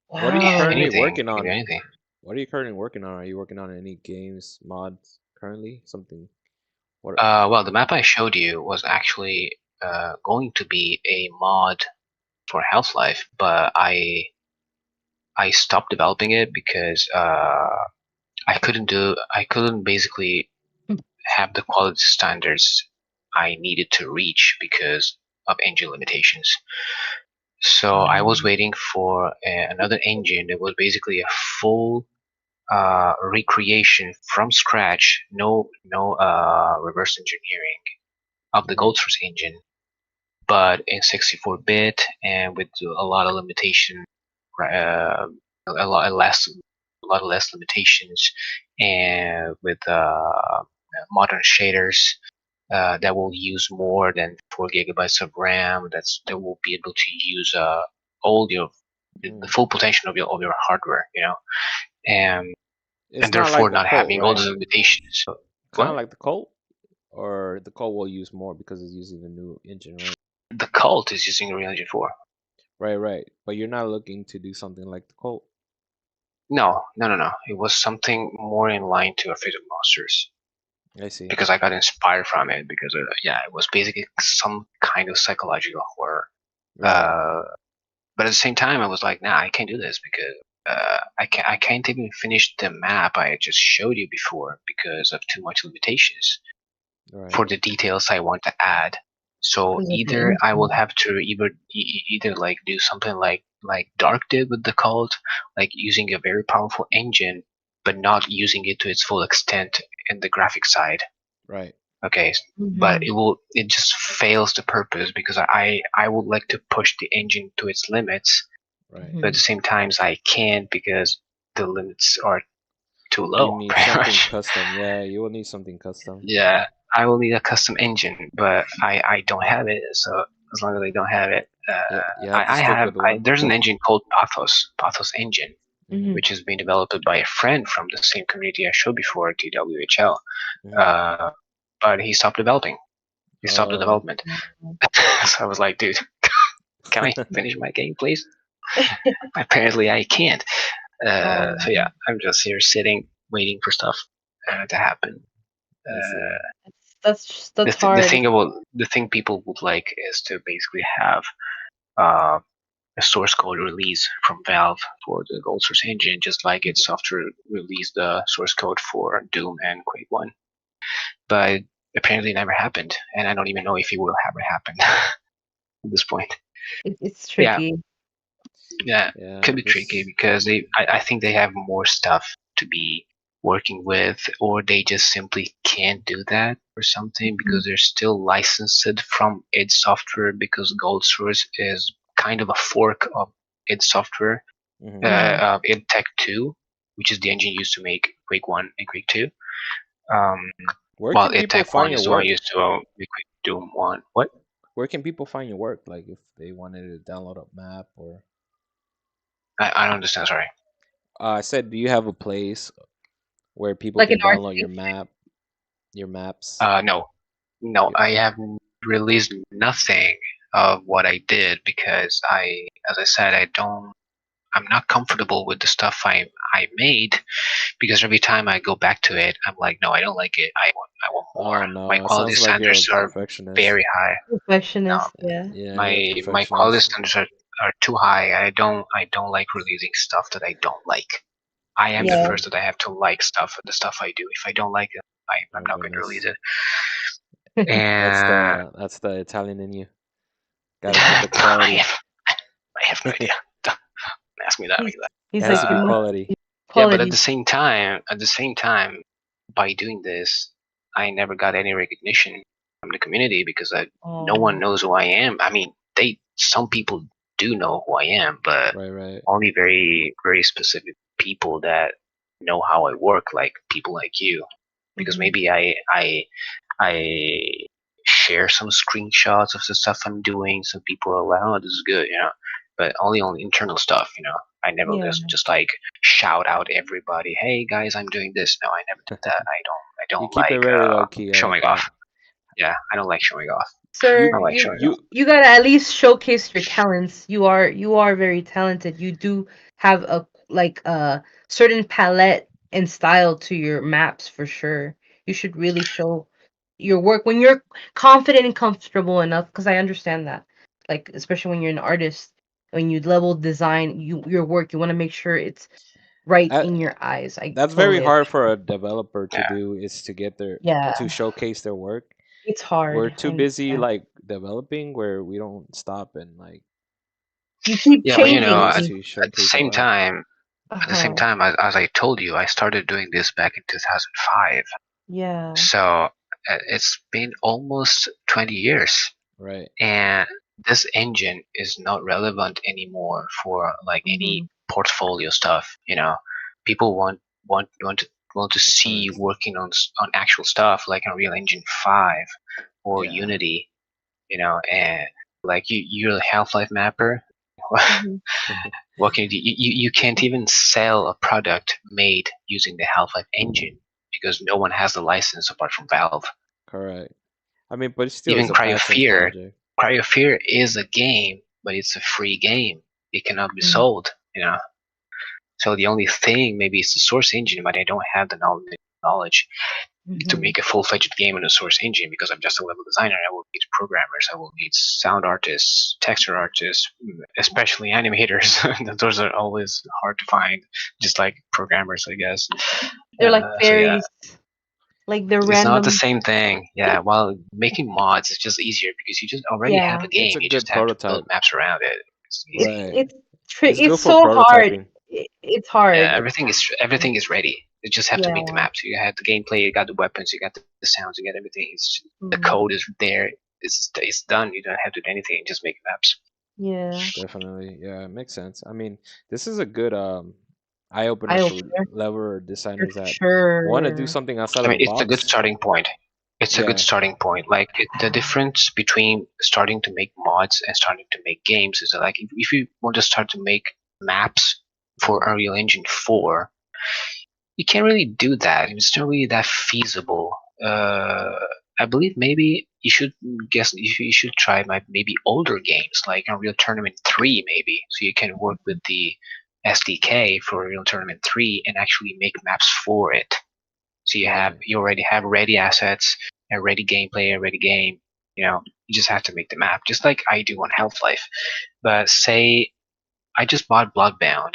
What are you Wow. currently anything. working You can do on? anything. What are you currently working on? Are you working on any games, mods currently? Something? What? Well, the map I showed you was actually going to be a mod for Half-Life, but I stopped developing it because I couldn't basically have the quality standards I needed to reach because of engine limitations. So I was Um, waiting for another engine that was basically a full recreation from scratch, no reverse engineering of the Mhm. Gold Source engine, but in 64-bit and with a lot of limitation, uh, a lot less limitations, and with modern shaders that will use more than 4 gigabytes of RAM. That will be able to use all your the Mm. full potential of your hardware, and It's not therefore like the not Colt, having all right? the limitations. Kind of What? like the Colt, or the Colt will use more because it's using the new engine, right? The Cult is using Unreal Engine 4. Right, right. But you're not looking to do something like the Colt. No, no, no, no. It was something more in line to A Fate of Monsters I see. because I got inspired from it because yeah, it was basically some kind of psychological horror. Right, Uh, but at the same time, I was like, nah, I can't do this because I can't even finish the map I just showed you before because of too much limitations right, for the details I want to add. So because of the either I will engine. have to either like do something like Dark did with the Cult, like using a very powerful engine, but not using it to its full extent in the graphic side. right. Okay, but Hmm. it just fails the purpose because I would like to push the engine to its limits, Right. but at Hmm. the same times I can't because the limits are too You low, need pretty something much. custom. Yeah, you will need something custom. Yeah, I will need a custom engine, but I don't have it. So as long as I don't have it, Yeah, you have to I stick have with one. there's an engine called Pathos engine, Hmm. Hmm. which has been developed by a friend from the same community I showed before, TWHL. Hmm. Uh, but he stopped developing. He stopped the Oh, development. So I was like, dude, can I finish my game, please? Apparently I can't. So Um, yeah, I'm just here sitting, waiting for stuff to happen. I see. Uh, that's hard. the thing people would like is to basically have uh, a source code release from Valve for the Gold Source engine, just like it software released the source code for Doom and Quake 1. But apparently never happened, and I don't even know if it will ever happen at this point. It's Yeah, tricky. yeah, Yeah, could be tricky this. because I think they have more stuff to be working with, or they just simply can't do that or something Mhm. because they're still licensed from id Software because Gold Source is kind of a fork of id Software, Hmm. id Tech 2, which is the engine used to make Quake 1 and Quake 2. Um, Where while can id people Tech find 1 your is the one work? used to make Quake Doom 1. What? Where can people find your work? Like if they wanted to download a map or. I don't understand, sorry. I said, do you have a place where people Like an can download RC. your maps? No, no, Okay. I have released nothing of what I did because as I said, I'm not comfortable with the stuff I made because every time I go back to it, I'm like, no, I don't like it. I want more. Oh My no, it quality sounds like you're a standards are perfectionist. very high. No, Perfectionist, yeah. Yeah, you're a my quality perfectionist. standards are too high. I don't like releasing stuff that I don't like. I am the Yeah. first that I have to like stuff, the stuff I do. If I don't like it, I'm Oh not going to release goodness. it. And That's the Italian in you. Gotta keep it I quality. have no idea. Don't ask me that he's like he's It that. has like to be it must quality. be Yeah, but quality. at the same time, by doing this, I never got any recognition from the community because no one Oh. knows who I am. I mean, some people do know who I am, but Right, right. only very very specific people that know how I work, like people like you. Because Hmm. maybe I share some screenshots of the stuff I'm doing. Some people are like, "Oh, this is good," but only on internal stuff. I never Yeah. just like shout out everybody, "Hey guys, I'm doing this." No, I never did that. I You don't keep it like very low key. I like showing that. off. Yeah, I don't like showing off. You I Sir, don't like you showing off. you you gotta at least showcase your talents. You are very talented. You do have a like a certain palette and style to your maps for sure. You should really show your work when you're confident and comfortable enough. Because I understand that, like especially when you're an artist, when you level design your work, you want to make sure it's right I, in your eyes. I that's very totally hard understand. for a developer to Yeah, do is to get their to Yeah, showcase their work. it's We're hard. I too busy understand. like developing where we don't stop and like You keep yeah, but find changing ways at, things. to at the showcase our same art. time, Uh-huh. as I told you, I started doing this back in 2005. Yeah. So it's been almost 20 years. Right. And this engine is not relevant anymore for like any Mhm. portfolio stuff. People want to The see you current. working on actual stuff like Unreal Engine 5 or Yeah. Unity. And like you're a Half-Life mapper. Mhm. What can you do? You can't even sell a product made using the Half-Life engine because no one has the license apart from Valve. Correct. I mean, but it still is Even a passion project. Cryosphere is a game, but it's a free game. It cannot be Mhm. sold. So the only thing maybe is the source engine, but I don't have the knowledge to Mhm. make a full-fledged game in a source engine because I'm just a level designer. I will need programmers. I will need sound artists, texture artists, especially animators. Those are always hard to find, just like programmers, I guess. They're like So yeah, fairies, like they're it's not the random. same thing. Yeah, while making mods is just easier because you just already have Yeah. a It's game. a You just good have to build prototype. maps around it. It's It's easy. Right. it's It's it's good for so hard. prototyping. It's hard. Yeah, everything is ready. You just have to make the Yeah. maps. You have the gameplay. You got the weapons. You got the sounds. You got everything. The Mhm. code is there. It's done. You don't have to do anything. Just make maps. Yeah. Definitely. Yeah, it makes sense. I mean, this is a good eye opener Eye for opener level for designers that want to do sure. something outside I of mean, the it's a good box. starting point. It's a good Yeah. starting point. Like the difference between starting to make mods and starting to make games is that, like if you want to start to make maps for Hmm. Unreal Engine 4, you can't really do that. It's not really that feasible. I believe maybe you should try maybe older games like Unreal Tournament 3 maybe, so you can work with the SDK for Unreal Tournament 3 and actually make maps for it. So Right. you already have ready assets, a ready gameplay, a ready game. You just have to make the map, just like I do on Half-Life. But say I just bought Bloodbound.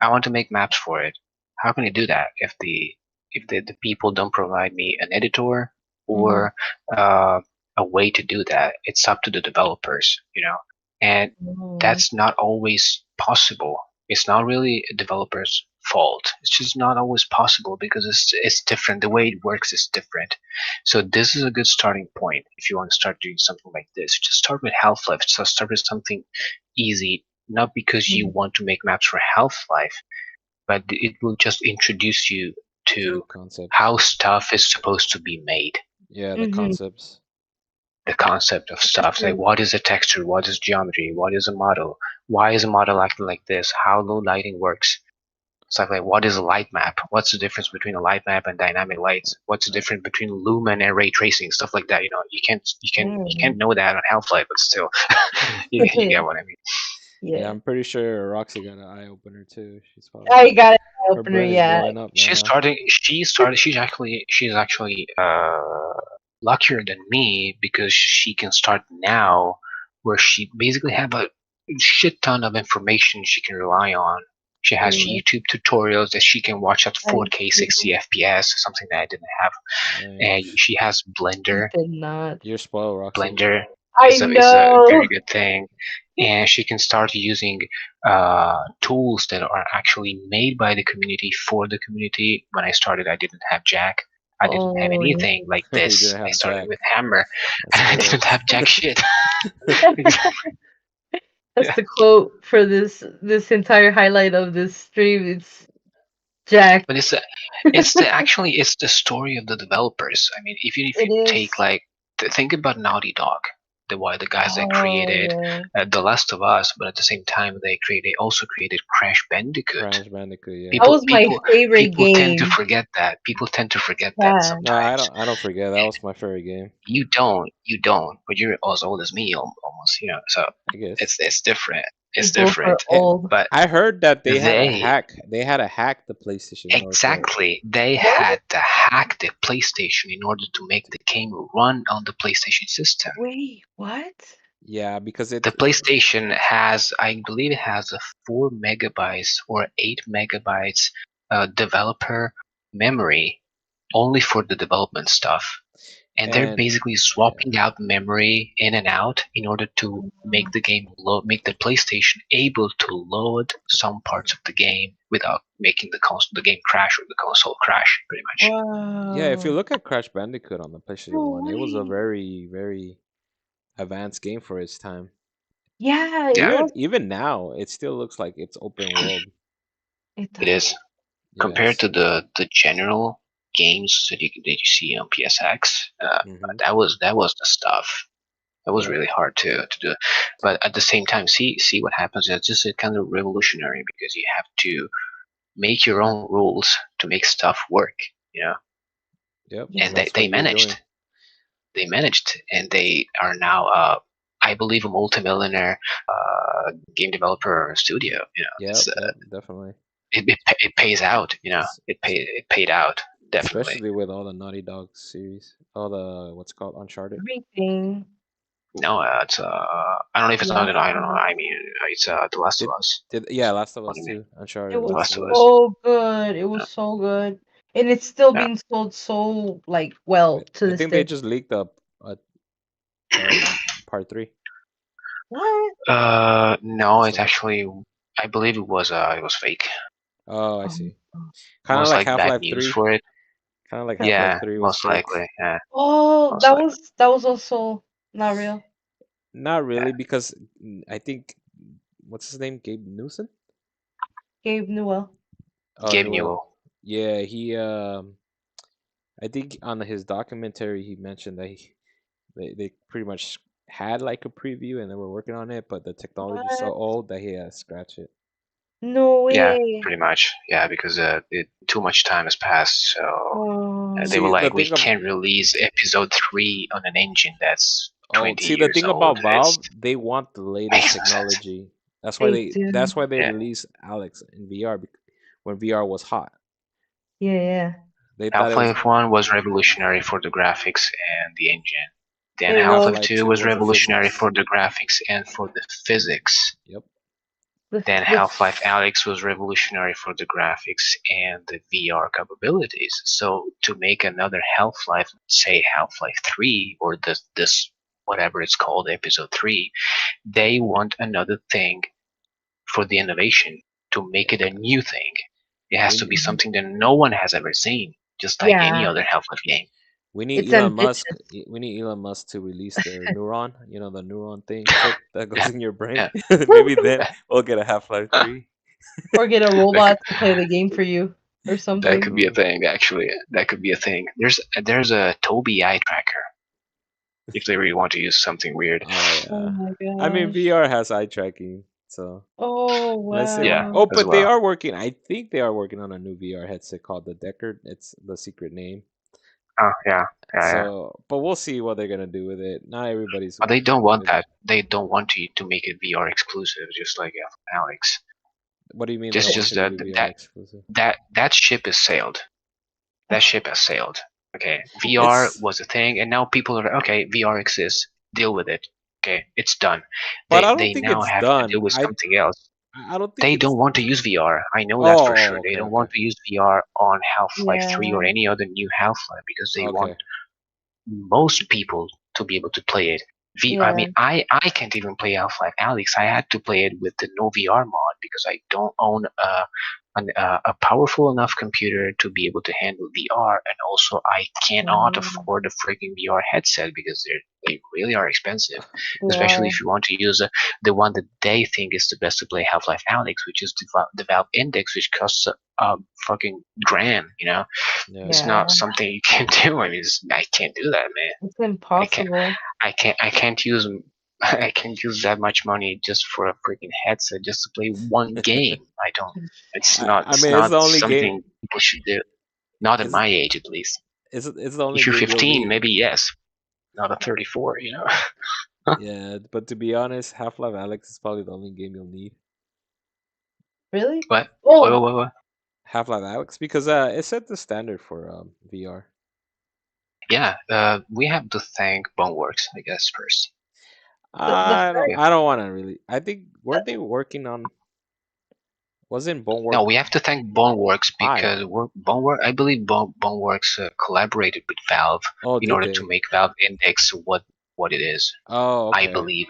I want to make maps for it. How can I do that if the people don't provide me an editor Mm-hmm. or uh, a way to do that. It's up to the developers, and Oh. that's not always possible. It's not really a developer's fault. It's just not always possible because it's different. The way it works is different. So this is a good starting point if you want to start doing something like this. Just start with Half-Life. So start with something easy, not because you Mm-hmm. want to make maps for Half-Life, but it will just introduce you To the to concept. how stuff is supposed to be made. Yeah, the Mm-hmm. concepts. The concept of For stuff, like sure. what is a texture, what is geometry, what is a model, why is a model acting like this, how low lighting works, stuff like what is a light map, what's the difference between a light map and dynamic lights, what's the Uh, difference between lumen and ray tracing, stuff like that. You can't Mm. know that on Half-Life, but still, you get what I mean. yeah, Yeah. I'm pretty sure Roxy got an eye opener too. She's I probably got an her opener, brain is yeah. blowing up She's now. starting. She started. She's actually luckier than me because she can start now, where she basically have a shit ton of information she can rely on. She has Yeah. YouTube tutorials that she can watch at I 4K do. 60 FPS, something that I didn't have. Dang. And she has You Blender. did not. You're spoiled, Roxy. Blender I is a very know. good thing, and she can start using tools that are actually made by the community for the community. When I started, I didn't have Jack. I didn't have Oh, yeah. anything like You this. didn't I have started Jack. with Hammer, That's and I cool. didn't have Jack shit. That's Yeah. the quote for this entire highlight of this stream. It's Jack. But it's the story of the developers. I mean, if It you take is. like think about Naughty Dog, the guys that Oh created yeah. The Last of Us, but at the same time they also created Crash Bandicoot. Crash Bandicoot, yeah. That People was my people favorite people tend to game. forget that. People tend to forget that Yeah. No, I sometimes. don't. I don't forget. That was my favorite game. You don't, but you're as old as me almost, So I guess. it's different. We It's both are different. Eh, old. But I heard that they had a they hack. They had a hack the PlayStation in order for it exactly they What? had to hack the PlayStation in order to make the game run on the PlayStation system. Wait, what? Yeah, because The it. PlayStation has, I believe, it has a 4 megabytes or 8 megabytes developer memory only for the development stuff. And they're And basically yeah, swapping out memory in and out in order to make the game make the PlayStation able to load some parts of the game without making the game crash or the console crash, pretty much. yeah. If you Wow. look at Crash Bandicoot on the PlayStation No One, it was a way. very advanced game for its time. Yeah, it Yeah, Even was. even now, it still looks like it's open world. It it does. is compared Yes. to the general games that you see on PSX. Mhm. That was the stuff. That was Yep. really hard to do, but at the same time, see what happens. It's just a kind of revolutionary because you have to make your own rules to make stuff work, you know. Yep. Yeah. And And they, that's they what you're managed. doing. They managed, and they are now, I believe, a multimillionaire game developer studio. Yep. Yep. Definitely. It pays out. S- s- It paid out definitely. Especially with all the Naughty Dog series, all the what's it called Uncharted. Everything. No, it's I don't know if it's not. Last I don't know. one. I mean, it's The Last of Did Us. did yeah, Last of What do Us you mean? too. It Uncharted, The was Last Last of of Us. Us. so good. It was Yeah, so good. And it's still yeah. being sold so like well to I this think they day. just leaked up part three. What? No, Last it's of Us. actually. I believe it was fake. Oh, I Um, see. oh, Kind of Most like like Half bad Life news Three. for it. Kind of like Half Life Yeah, Three was most fake. likely. Yeah, oh, most likely. that was also not real. Not Yeah, really, because I think what's his name, Gabe Newsom. Gabe Newell. Oh, Gabe Newell. Newell. Yeah, he. I think on his documentary he mentioned that they pretty much had like a preview and they were working on it, but the technology's so What? old that he had to scratch it. No Yeah, way. pretty much. Yeah, because too much time has passed, so they were See Oh, the like, we thing can't release episode 3 on an engine that's Oh, 20 see the years thing old. about It's Valve, they want the latest makes no sense. technology. That's why they they do. that's why they Yeah, released Alex in VR when VR was hot. Yeah, yeah. They thought it was Half-Life 1 was revolutionary for the graphics and the engine. Then It Half was. Half-Life Life 2 2 was was the revolutionary physics. for the graphics and for the physics. Yep. Then the Half-Life Alyx was revolutionary for the graphics and the VR capabilities. So to make another Half-Life, say Half-Life 3 or this whatever it's called, Episode 3, they want another thing for the innovation to make it a new thing. It has We to be Mhm. something that no one has ever seen, just like any Yeah, other Half-Life game. we need it's Elon Musk. ambitious. We need Elon Musk to release their neuron. You know the neuron thing chip that goes Yeah, in your brain. yeah. Maybe then we'll get a Half-Life 3. Or get a That robot could, to play the game for you or that something. could be a Oh, thing, actually. That could be a thing. There's a Tobii eye tracker if they really want to use something weird. oh Oh yeah. my I mean gosh. VR has eye tracking, so Oh let's see. Yeah, Oh, wow. as but they well. are working. I think they are working on a new VR headset called the Deckard. It's the secret name. Oh yeah, yeah, yeah. So, but we'll see what they're gonna do with it. Not everybody's But they don't want maybe. that. They don't want to make it VR exclusive, just like Alex. What do you mean they don't Just want just you to that do VR that exclusive? that ship has sailed. That ship has sailed. Okay, VR It's, was a thing, and now people are okay. VR exists. Deal with it. Okay, it's done. but I don't They think now it's have to deal done. with something else. I don't think They it's. don't want to use VR. I know that for Oh, sure. They okay, don't okay, want to use VR on Half-Life 3 or Yeah. any other new Half-Life because they want okay. most people to be able to play it. I Yeah. mean, I can't even play Half-Life Alyx. I had to play it with the no VR mod because I don't own a powerful enough computer to be able to handle VR, and also I cannot Mm, afford a freaking VR headset because they really are expensive, they especially are. if you want to use the one that they think is the best to play Half-Life Alyx, which is the Valve Index, which costs a fucking grand. Yeah. It's Yeah. not something you can do. I mean, I can't do that, man. It's I can't. impossible. I can't use. I can't use that much money just for a freaking headset just to play one game. I don't. It's not. I It's mean, it's not the only game. something people should do. Not at It's my age, at least. it's the only If you're game you'll 15, need. maybe yes. Not at 34. Yeah, but to be honest, Half-Life Alyx is probably the only game you'll need. Really? What? Oh, What? Half-Life Alyx because it set the standard for VR. Yeah. We have to thank Boneworks, I guess, first. the We fact have I don't want to really. I think weren't they working on wasn't No, Bonework we have to thank Boneworks 5? because I believe Boneworks collaborated with Valve Oh, in did order to they? make Valve Index what it is. Oh, I okay. believe.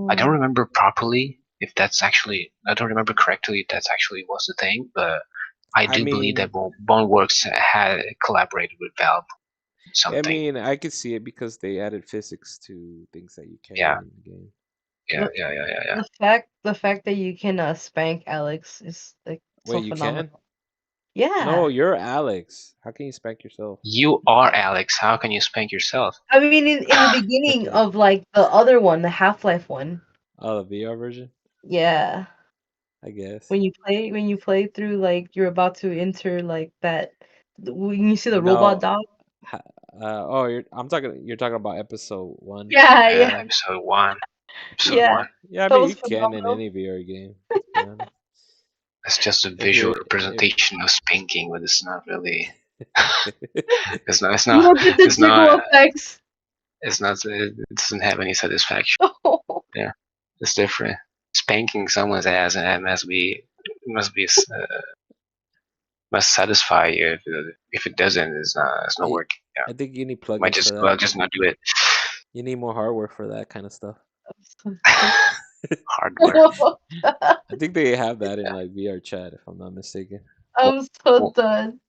I don't mm, remember properly if that's actually. I don't remember correctly if that's actually was the thing, but I I do believe that mean, Boneworks had collaborated with Valve in something. I could see it because they added physics to things that you carry Yeah, in the game. yeah, the yeah, yeah, yeah, yeah. the fact that you can spank Alex is like so Wait, you can? phenomenal. No, Yeah. you're Alex. How can you spank yourself? You are Alex. How can you spank yourself? I mean, in the beginning Okay. of like the other one, the Half-Life one. Oh, the VR version, Yeah. I guess. When you play through like you're about to enter like that when you see the robot No. dog. ha- You're talking about episode 1. Yeah, yeah, Episode one. Episode yeah. one. Yeah, I That mean was you can in phenomenal. any VR game, to be honest. It's just a If visual you're if representation of spanking, but it's not really. It's not. It's You not. don't get the It's jiggle not. effects. It's not. It doesn't have any satisfaction. Oh, Yeah, it's different. Spanking someone's ass and that must be must satisfy you. If it doesn't, it's not I working. Yeah, I think you need might plugins for just that. well just not do it. You need more hardware for that kind of stuff. Hardware. I think they have that in like VR chat, if I'm not mistaken. Well, I'm so well, done.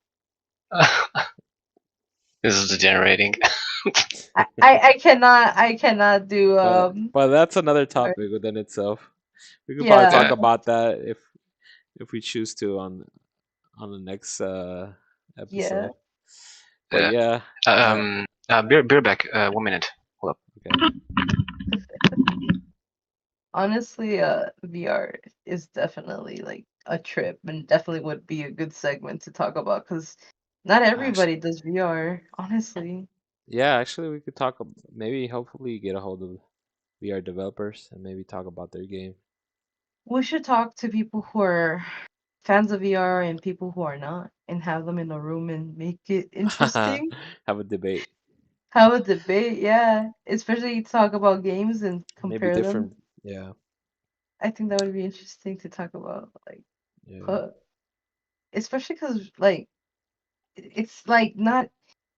this is degenerating. I cannot do But that's another topic within itself. We could probably yeah, talk Yeah, about that if we choose to on the next yeah. episode. But yeah. yeah, Beer back. 1 minute. Hold up. okay. Honestly, VR is definitely like a trip and definitely would be a good segment to talk about because not Actually, everybody does VR, honestly. yeah, actually, we could talk. Maybe hopefully get a hold of VR developers and maybe talk about their game. We should talk to people who are fans of VR and people who are not and have them in a room and make it interesting. Have a debate. Have a debate, yeah. Especially talk about games and Maybe compare them. different. Yeah. I think that would be interesting to talk about, like, Yeah. but especially because like it's like not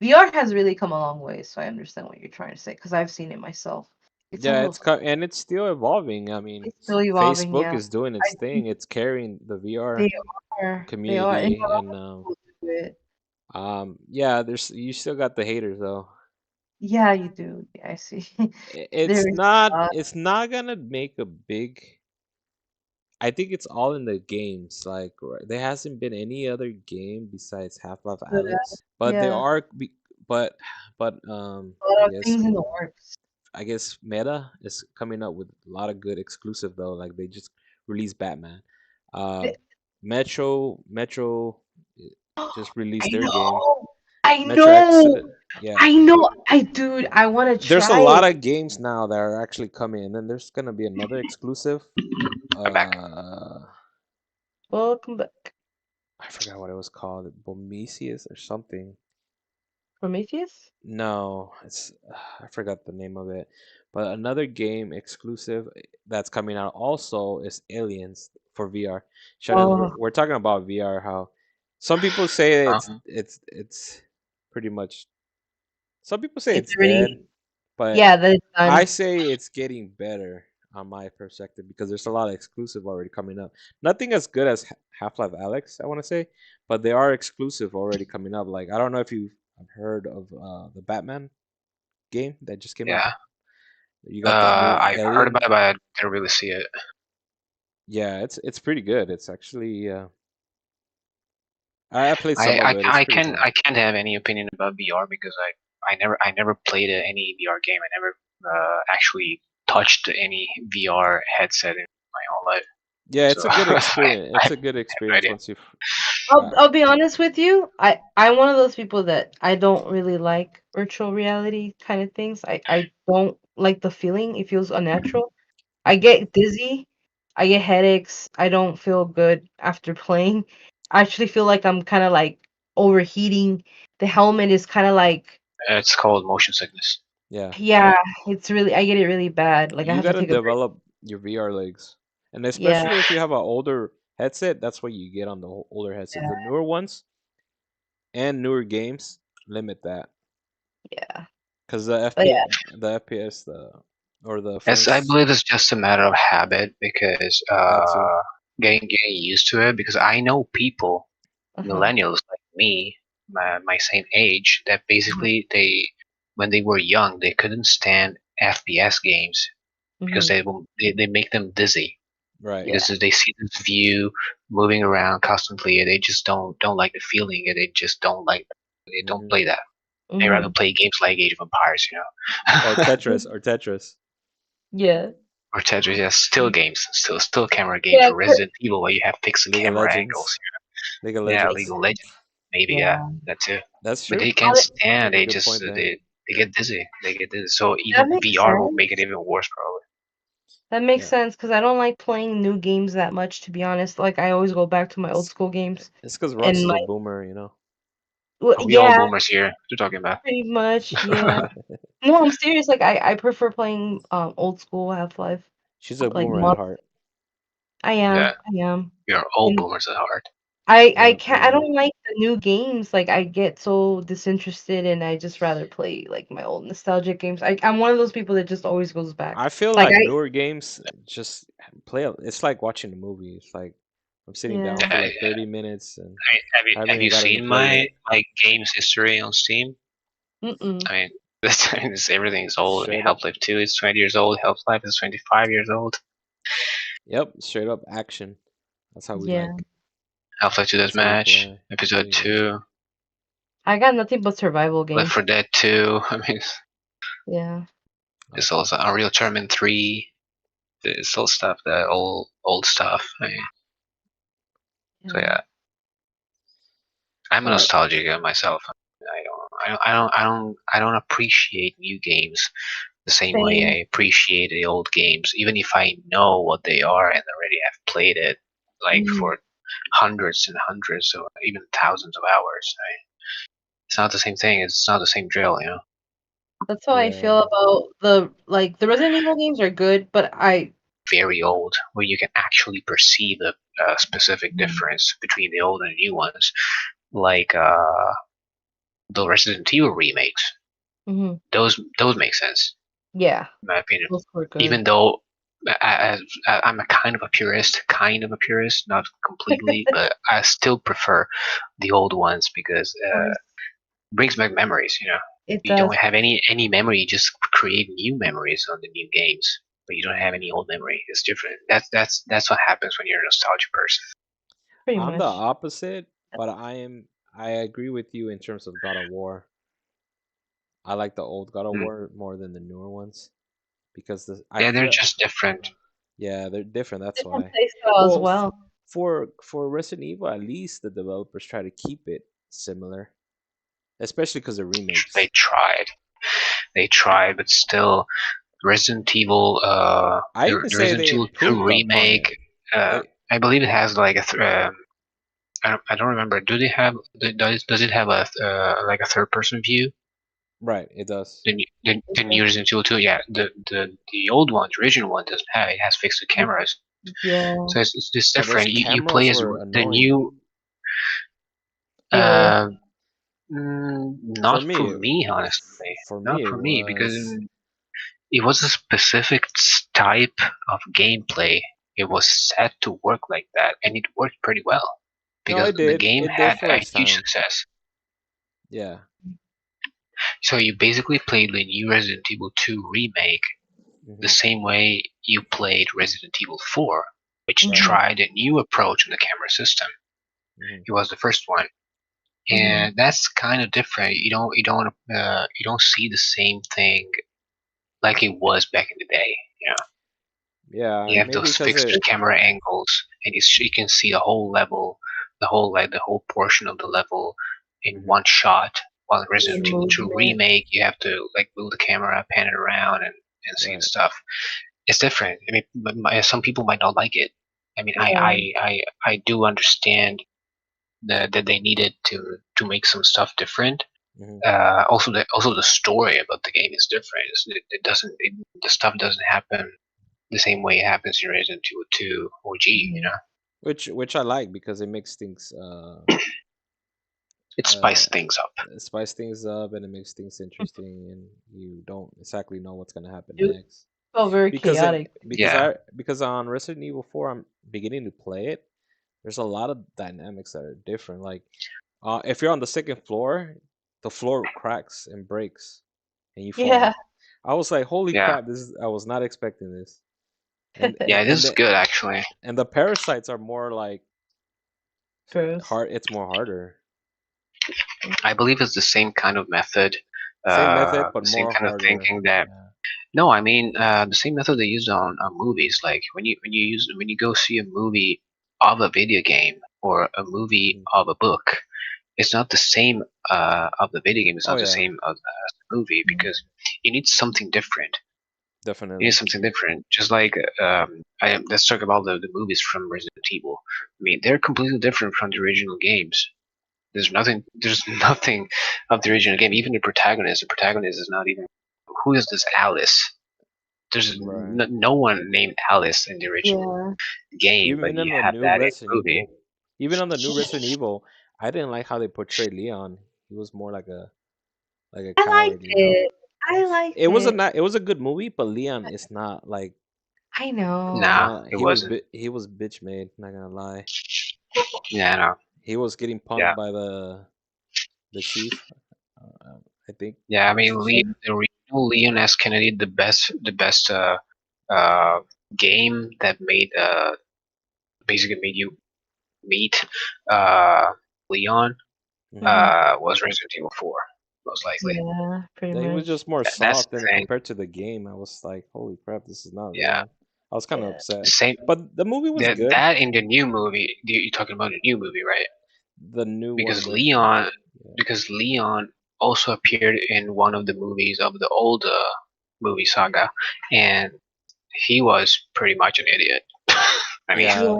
VR has really come a long way, so I understand what you're trying to say because I've seen it myself. It's Yeah, almost and it's still evolving. I mean, it's still evolving. Facebook Yeah, is doing I its thing. think It's carrying the VR they they are, and a community, lot and of people do it. yeah, there's you still got the haters though. Yeah, you do. Yeah, I see. It's There's not uh, it's not gonna make a big. I think it's all in the games. Like there hasn't been any other game besides Half-Life good Alex, but there yeah, are but a lot I of guess things in the works. Meta is coming up with a lot of good exclusive though. Like they just released Batman. Th- Um, Metro just I released their game. know. I Metro know. Exodus. Yeah, I know. Dude, I want to there's a try lot it. of games now that are actually coming, and then there's gonna be another exclusive. I'm back. Uh, Welcome back, I forgot what it was called, Bomesius or something. Prometheus. No, it's I forgot the name of it. But another game exclusive that's coming out also is Aliens for VR. Shannon, Oh, we're talking about VR. How some people say Um, it's pretty much. Some people say it's it's dead, already but yeah, that is I done. say it's getting better on my perspective because there's a lot of exclusive already coming up. Nothing as good as Half Life Alex, I want to say, but they are exclusive already coming up. Like I don't know if you've heard of the Batman game that just came out. yeah. You got that new I've heard Alien. about it, but I didn't really see it. Yeah, it's pretty good. It's actually I played some of it. It's pretty fun. I can't have any opinion about VR because I never played any VR game. I never actually touched any VR headset in my whole life. Yeah, So it's a good experience. I It's have a good no experience idea. once you've I'll got. I'll be honest with you. I'm one of those people that I don't really like virtual reality kind of things. I don't like the feeling. It feels unnatural. I get dizzy. I get headaches. I don't feel good after playing. I actually feel like I'm kind of like overheating. The helmet is kind of like It's called motion sickness. Yeah, yeah, it's really I get it really bad. Like I you have to got to take a break. develop your VR legs, and Yeah, especially if you have an older headset, that's what you get on the older headsets. yeah, The newer ones and newer games limit that yeah. because the But yeah, FPS, or the I frames, believe it's just a matter of habit because that too. getting used to it. Because I know people, uh-huh. millennials like me, my same age, that Mhm. basically they when they were young they couldn't stand FPS games because Mhm. they make them dizzy Right. Yeah. because they see this view moving around constantly and they just don't like the feeling and they just don't like they don't Hmm. play that. They rather Mhm. play games like Age of Empires, Or Tetris, or Tetris. Yeah. or Tetris. Yeah, still games, still camera games, Yeah. or Resident Evil where you have fixed League of camera angles. Legends. League of Yeah, League Legends. of Legends, maybe yeah, Yeah. that too. That's But true. they can't You stand. make a They good just point there. they get dizzy. They get dizzy. So That even makes VR will make it sense. even worse, probably. That makes Yeah. sense because I don't like playing new games that much, to be honest. Like I always go back to my old It's school games, it's because Russ and is a like, boomer, you know. well, Are we all yeah, boomers here? What are you talking about? pretty much, yeah. No, I'm serious. Like I prefer playing old school Half Life. She's a Like boomer at mod. heart. Yeah, I am, we are all and boomers at heart. I Yeah, can't. pretty I much. don't like the new games. Like I get so disinterested, and I just rather play like my old nostalgic games. I'm one of those people that just always goes back. I feel Like like I newer games just it's like watching a movie. It's like I'm sitting down yeah. for Yeah, like 30 minutes and I haven't have even you gotten to seen play my yet. games history on Steam? Mm-mm. I mean, everything's old. I mean, Straight up. Half-Life 2 is 20 years old. Half-Life is 25 years old. Yep, straight up action. That's how we Yeah. like. Half-Life 2 That's how we Deathmatch, play. Episode Pretty much. 2, I got nothing but survival Left games. 4 Dead 2. I mean, Yeah. it's Okay. also Unreal Tournament 3. It's all stuff, the old stuff. I mean, so Yeah. yeah, I'm a But nostalgic guy myself. I don't appreciate new games the same way same. I appreciate the old games, even if I know what they are and already have played it like Mhm. for hundreds and hundreds or even thousands of hours. I mean, it's not the same thing. It's not the same drill. That's how I feel Yeah. about the Resident Evil games are good, but I very old, where you can actually perceive a specific difference between the old and the new ones, like the Resident Evil remakes. Hmm. Those make sense, Yeah, in my opinion. those were good. Even though I'm a kind of a purist, not completely, but I still prefer the old ones because Of course, it brings back memories. it You don't does. have any memory, you just create new memories on the new games, but you don't have any old memory. It's different. That's what happens when you're a nostalgia person. Pretty I'm the much. opposite, but I agree with you in terms of God of War. I like the old God of Mm. War more than the newer ones because I Yeah, they're feel, just different. yeah, they're different. That's Different why. playstyle as Well, well. for Resident Evil, at least the developers try to keep it similar, especially because of They remakes. tried, but still, Resident Evil, I even the say Resident they Evil 2 improved upon it. remake. They I believe it has like I don't remember. Does it have a like a third person view? right, it does. The new Resident Evil 2, yeah. The old one, the original one, doesn't have. It has fixed cameras, Yeah, so it's just But those different. You play cameras as were the annoying. new. they were. Uh, For not for me, me, honestly. for Not me, it for me because was. it was a specific type of gameplay. It was set to work like that, and it worked pretty well No, because it the did. game It did had for a its huge time. success. Yeah. So you basically played the new Resident Evil 2 remake the Hmm. same way you played Resident Evil 4, which Right. Hmm. tried a new approach on the camera system. Hmm. It was the first one, Hmm. and that's kind of different. You don't see the same thing like it was back in the day. Yeah, You have maybe those because fixed it. camera angles, and you can see the whole level, the whole portion of the level in Hmm. one shot. While in The Resident Evil 2 movement. remake, you have to like move the camera, pan it around, and see the Right. stuff. It's different. I mean, some people might not like it. I mean, Yeah. I do understand that they needed to make some stuff different. Hmm. Also the story about the game is different. It doesn't the stuff doesn't happen the same way it happens in Resident Evil 2 OG. Hmm. Which I like because it makes things It uh spices things up. spice things up and it makes things interesting and you don't exactly know what's gonna happen It next. felt very Because it chaotic. Yeah, because on Resident Evil 4 I'm beginning to play it. There's a lot of dynamics that are different. Like if you're on the second floor, the floor cracks and breaks and you Yeah. fall. I was like, holy yeah, crap, this is I was not expecting this. yeah. It And is good actually. the parasites are more like Gross. hard, it's more harder. I believe it's the same kind of method, Same method but the same more kind of harder. thinking that. Yeah. No, I mean the same method they used on movies. Like when you go see a movie of a video game or a movie Mhm. of a book, it's not the same of the video game. It's Oh not the yeah, same of the movie because you need something different. You need definitely. something different. Just like let's talk about the movies from Resident Evil. I mean, they're completely different from the original games. There's nothing of the original game. Even the protagonist. The protagonist is not even. Who is this Alice? There's Right. no one named Alice in the original Yeah. game, but Even you in the have new that in Resident the movie. Evil, even on the new Resident Evil, I didn't like how they portrayed Leon. He was more like a I liked coward, you know. it. I liked it. It was a good movie, but Leon is not like I he's know. Nah, not it wasn't. he was bitch made. Not gonna lie, Yeah, no. he was getting punked Yeah, by the chief. I think yeah. I that was mean, the chief. The original Leon S. Kennedy, the best uh, game that made basically made you meet uh, Leon Hmm. was Resident Evil 4, most likely. Yeah, pretty Yeah, he was much. just more That's soft, the and thing. compared to the game, I was like, holy crap, this is not Yeah, Leon. I was kind of Yeah. upset, same. but the movie was good. That in the new movie, you're talking about the new movie, right? The new one Because with Leon, yeah. because Leon also appeared in one of the movies of the old movie saga, and he was pretty much an idiot. I mean, Yeah,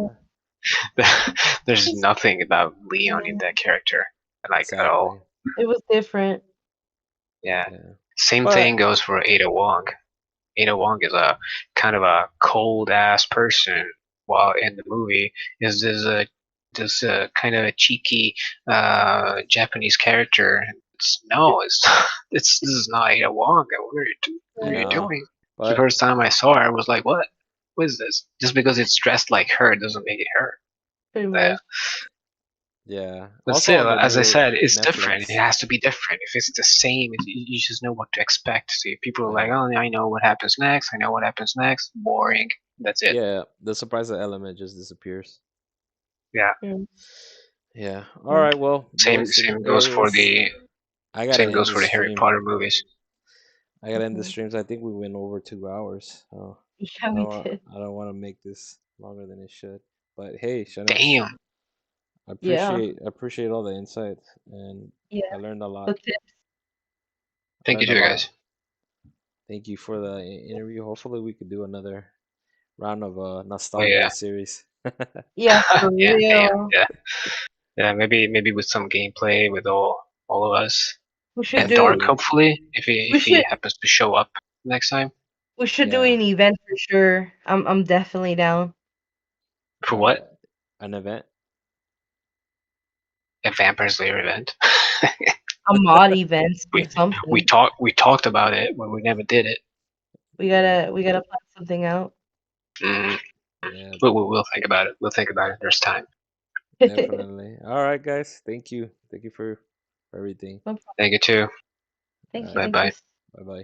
Yeah. there's It's- nothing about Leon in yeah. that character, like at all. exactly. It was different. Yeah. Yeah, Same thing but goes for Ada Wong. Ada Wong is a kind of a cold ass person, while in the movie is this kind of a cheeky Japanese character. It's this is not Ada Wong. What are you No, doing? The but first time I saw her, I was like, what? What is this? Just because it's dressed like her doesn't make it her. Pretty Yeah. much. yeah. But Also on still, the as I new said, it's different. It Netflix. has to be different. If it's the same, you just know what to expect. So if people are like, Yeah. oh, I know what happens next. I know what happens next. Boring. That's it. Yeah, the surprise element just disappears. Yeah. Mm, Yeah. All mm. right, well, Same boys and same goes for girls, the I gotta same end goes the for the Harry stream. Potter movies. I gotta end the Mhm. streams. I think we went over 2 hours. Yeah, we did. I don't want to make this longer than it should. But hey, Shanesh, Damn. Yeah. I appreciate all the insights, and Yeah. I learned a lot. Good tips. I Thank you learned a too, lot. guys. Thank you for the interview. Hopefully, we could do another round of Oh nostalgia yeah. series. Yeah, for Yeah. Damn. real. Yeah. Yeah. Maybe with some gameplay with all of us We should and Dark, do Definitely. hopefully, we if he should happens to show up next time. we should do Yeah. an event for sure. I'm definitely down. For what? An event. A Vampire Slayer event. A mod event or we something. we talked about it, but we never did it. Yeah. We gotta plan something out. Mm. Yeah. But we'll think about it. We'll think about it. There's time. Definitely. All right, guys. Thank you. Thank you for everything. No problem. Thank you too. All Thank you, right. Bye thank you. bye. Bye bye.